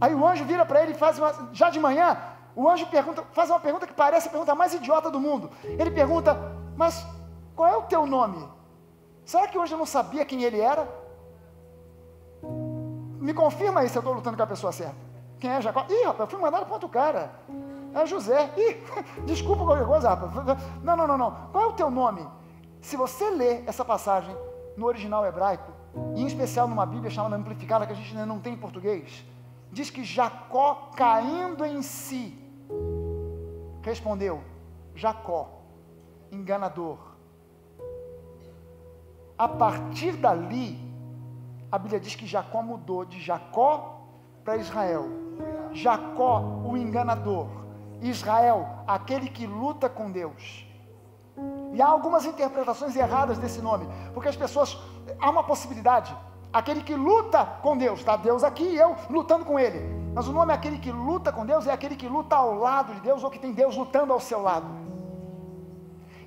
Aí o anjo vira para ele e faz já de manhã, o anjo faz uma pergunta que parece a pergunta mais idiota do mundo. Ele pergunta: mas qual é o teu nome? Será que o anjo não sabia quem ele era? Me confirma aí se eu estou lutando com a pessoa certa. Quem é Jacó? Ih, rapaz, eu fui mandado para outro cara. É José. Ih, desculpa qualquer coisa, rapaz. Não. Qual é o teu nome? Se você ler essa passagem no original hebraico, e em especial numa Bíblia chamada Amplificada, que a gente ainda não tem em português, diz que Jacó, caindo em si, respondeu: Jacó, enganador. A partir dali, a Bíblia diz que Jacó mudou de Jacó para Israel. Jacó, o enganador. Israel, aquele que luta com Deus. E há algumas interpretações erradas desse nome, porque as pessoas, há uma possibilidade, aquele que luta com Deus, está Deus aqui e eu lutando com Ele, mas o nome é aquele que luta com Deus, é aquele que luta ao lado de Deus, ou que tem Deus lutando ao seu lado.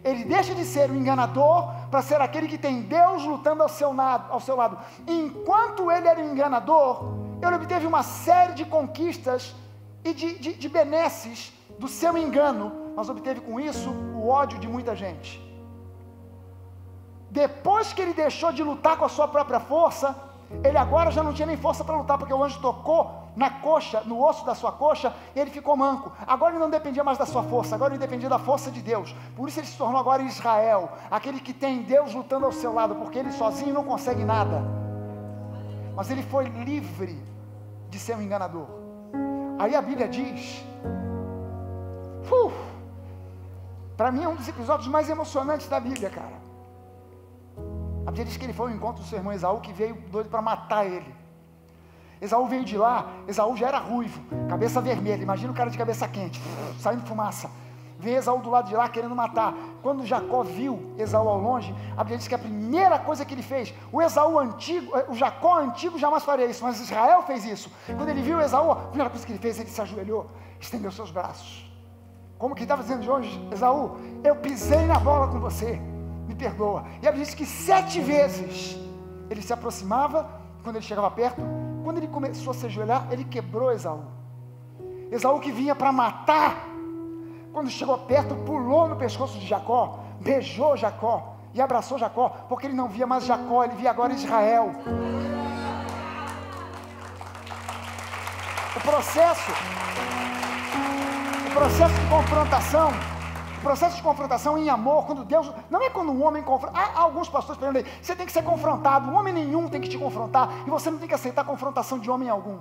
Ele deixa de ser o enganador para ser aquele que tem Deus lutando ao seu lado. Enquanto ele era o enganador, ele obteve uma série de conquistas e de benesses do seu engano, mas obteve com isso o ódio de muita gente. Depois que ele deixou de lutar com a sua própria força, ele agora já não tinha nem força para lutar, porque o anjo tocou na coxa, no osso da sua coxa, e ele ficou manco. Agora ele não dependia mais da sua força, agora ele dependia da força de Deus. Por isso ele se tornou agora Israel, aquele que tem Deus lutando ao seu lado, porque ele sozinho não consegue nada. Mas ele foi livre de ser um enganador. Aí a Bíblia diz, para mim é um dos episódios mais emocionantes da Bíblia, cara. A Bíblia diz que ele foi ao encontro do seu irmão Esaú, que veio doido para matar ele. Esaú veio de lá, Esaú já era ruivo, cabeça vermelha, imagina o cara de cabeça quente, saindo fumaça. Veio Esaú do lado de lá querendo matar. Quando Jacó viu Esaú ao longe, a Bíblia diz que a primeira coisa que ele fez, o Jacó antigo jamais faria isso, mas Israel fez isso. Quando ele viu Esaú, a primeira coisa que ele fez, ele se ajoelhou, estendeu seus braços. Como que ele estava dizendo de hoje? Esaú, eu pisei na bola com você, me perdoa. E a Bíblia diz que 7 vezes ele se aproximava, quando ele chegava perto, quando ele começou a se ajoelhar, ele quebrou Esaú. Esaú que vinha para matar, quando chegou perto, pulou no pescoço de Jacó, beijou Jacó e abraçou Jacó, porque ele não via mais Jacó, ele via agora Israel. O processo de confrontação em amor, quando Deus, não é quando um homem confronta, há alguns pastores falando aí, você tem que ser confrontado, um homem nenhum tem que te confrontar, e você não tem que aceitar a confrontação de homem algum.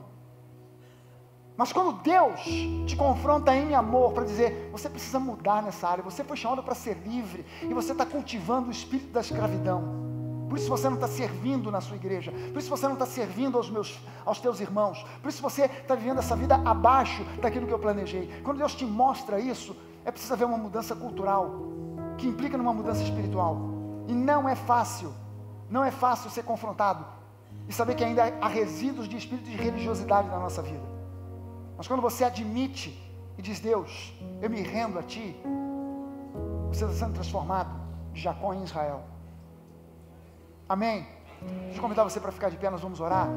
Mas quando Deus te confronta em amor, para dizer, você precisa mudar nessa área, você foi chamado para ser livre, e você está cultivando o espírito da escravidão, por isso você não está servindo na sua igreja, por isso você não está servindo aos teus irmãos, por isso você está vivendo essa vida abaixo daquilo que eu planejei. Quando Deus te mostra isso, é preciso haver uma mudança cultural, que implica numa mudança espiritual, e não é fácil ser confrontado, e saber que ainda há resíduos de espírito de religiosidade na nossa vida. Mas quando você admite e diz, Deus, eu me rendo a Ti, você está sendo transformado de Jacó em Israel. Amém? Deixa eu convidar você para ficar de pé, nós vamos orar.